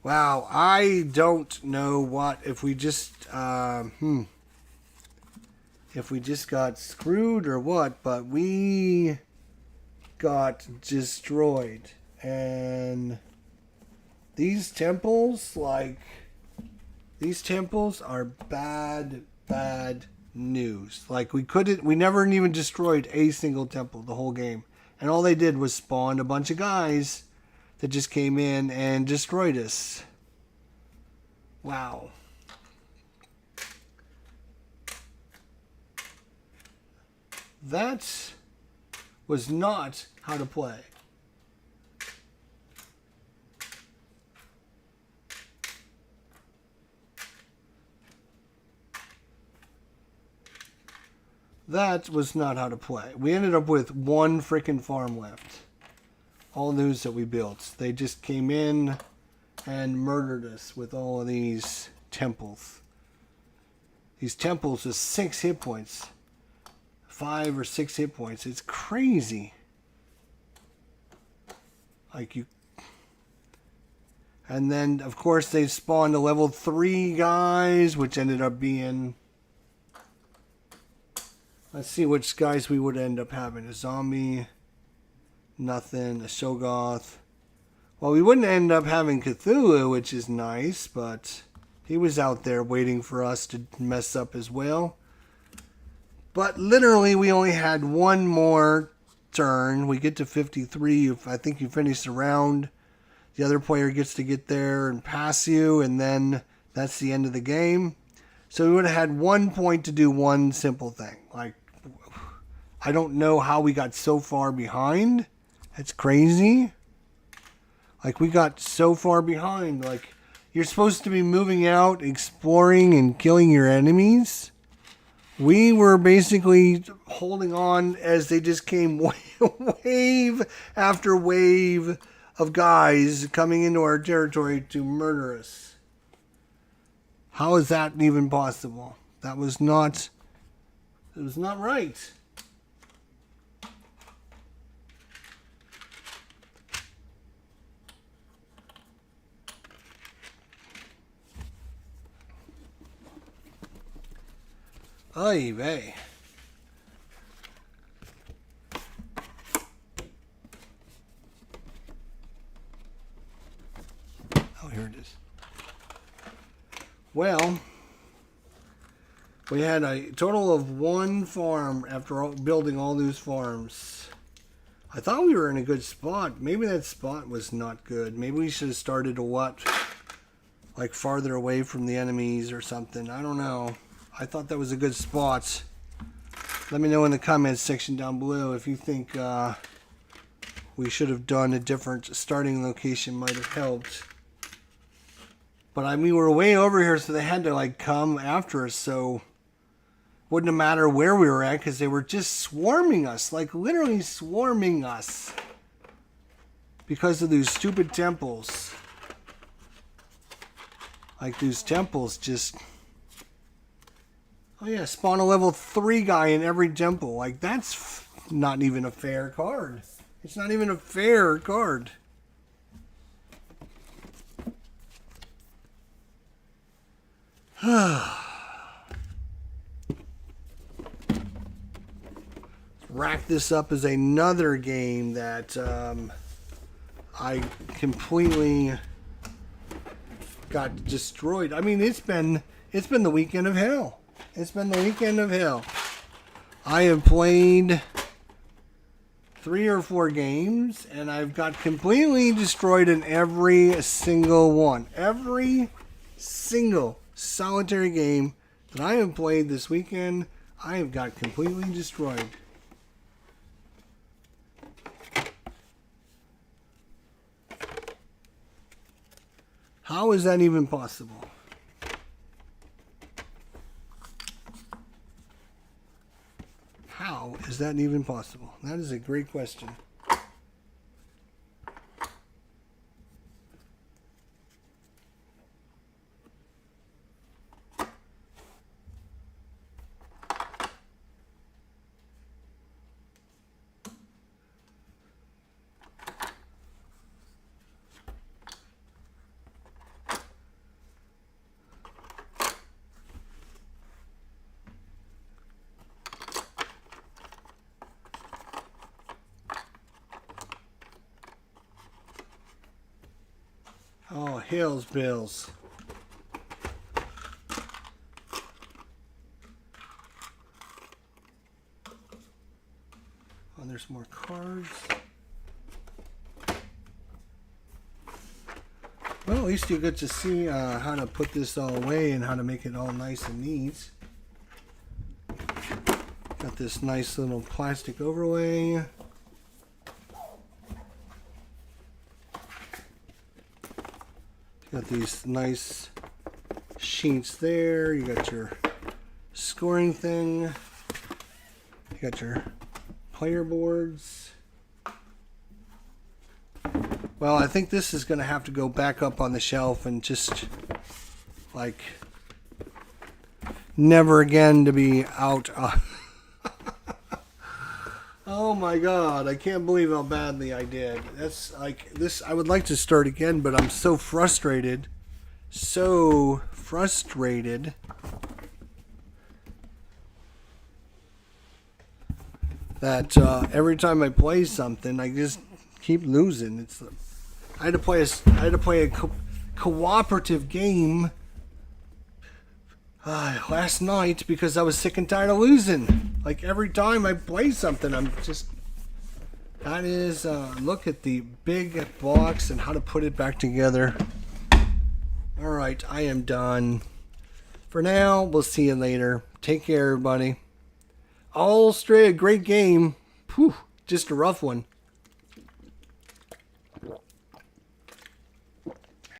Wow, I don't know what if we just if we just got screwed or what, but we got destroyed. And these temples, these temples are bad news. Like we never even destroyed a single temple the whole game. And all they did was spawn a bunch of guys that just came in and destroyed us. Wow. That was not how to play. That was not how to play. We ended up with 1 freaking farm left. All news that we built. They just came in and murdered us with all of these temples. These temples with 6 hit points. 5 or 6 hit points. It's crazy. And then, of course, they spawned a level 3 guys, which ended up being... Let's see which guys we would end up having. A zombie, nothing. A Shogoth. Well, we wouldn't end up having Cthulhu, which is nice, but he was out there waiting for us to mess up as well. But literally, we only had 1 more turn. We get to 53. I think you finish the round. The other player gets to get there and pass you, and then that's the end of the game. So we would have had 1 point to do one simple thing. I don't know how we got so far behind. That's crazy. We got so far behind. You're supposed to be moving out, exploring, and killing your enemies. We were basically holding on as they just came wave after wave of guys coming into our territory to murder us. How is that even possible? It was not right. Oy vey. Oh, here it is. Well, we had a total of 1 farm after building all those farms. I thought we were in a good spot. Maybe that spot was not good. Maybe we should have started farther away from the enemies or something. I don't know. I thought that was a good spot. Let me know in the comments section down below if you think we should have done a different starting location. Might have helped. But we were way over here, so they had to come after us. So wouldn't have mattered where we were at because they were just swarming us, literally swarming us, because of those stupid temples. These temples just... Oh yeah, spawn a level 3 guy in every temple. That's not even a fair card. It's not even a fair card. Rack this up as another game that I completely got destroyed. I mean, it's been the weekend of hell. It's been the weekend of hell. I have played 3 or 4 games, and I've got completely destroyed in every single one. Every single solitary game that I have played this weekend, I have got completely destroyed. How is that even possible? How is that even possible? That is a great question. Oh, Hills Bills. Oh, there's more cards. Well, at least you get to see how to put this all away and how to make it all nice and neat. Got this nice little plastic overlay. Got these nice sheets there. You got your scoring thing. You got your player boards. Well, I think this is going to have to go back up on the shelf and just like never again to be out. Oh my God, I can't believe how badly I did. That's like this. I would like to start again, but I'm so frustrated. So frustrated. That every time I play something, I just keep losing. I had to play a cooperative game last night because I was sick and tired of losing. Like every time I play something, I'm just. That is look at the big box and how to put it back together. All right, I am done. For now, we'll see you later. Take care, everybody. AUZTRALIA, great game. Whew, just a rough one.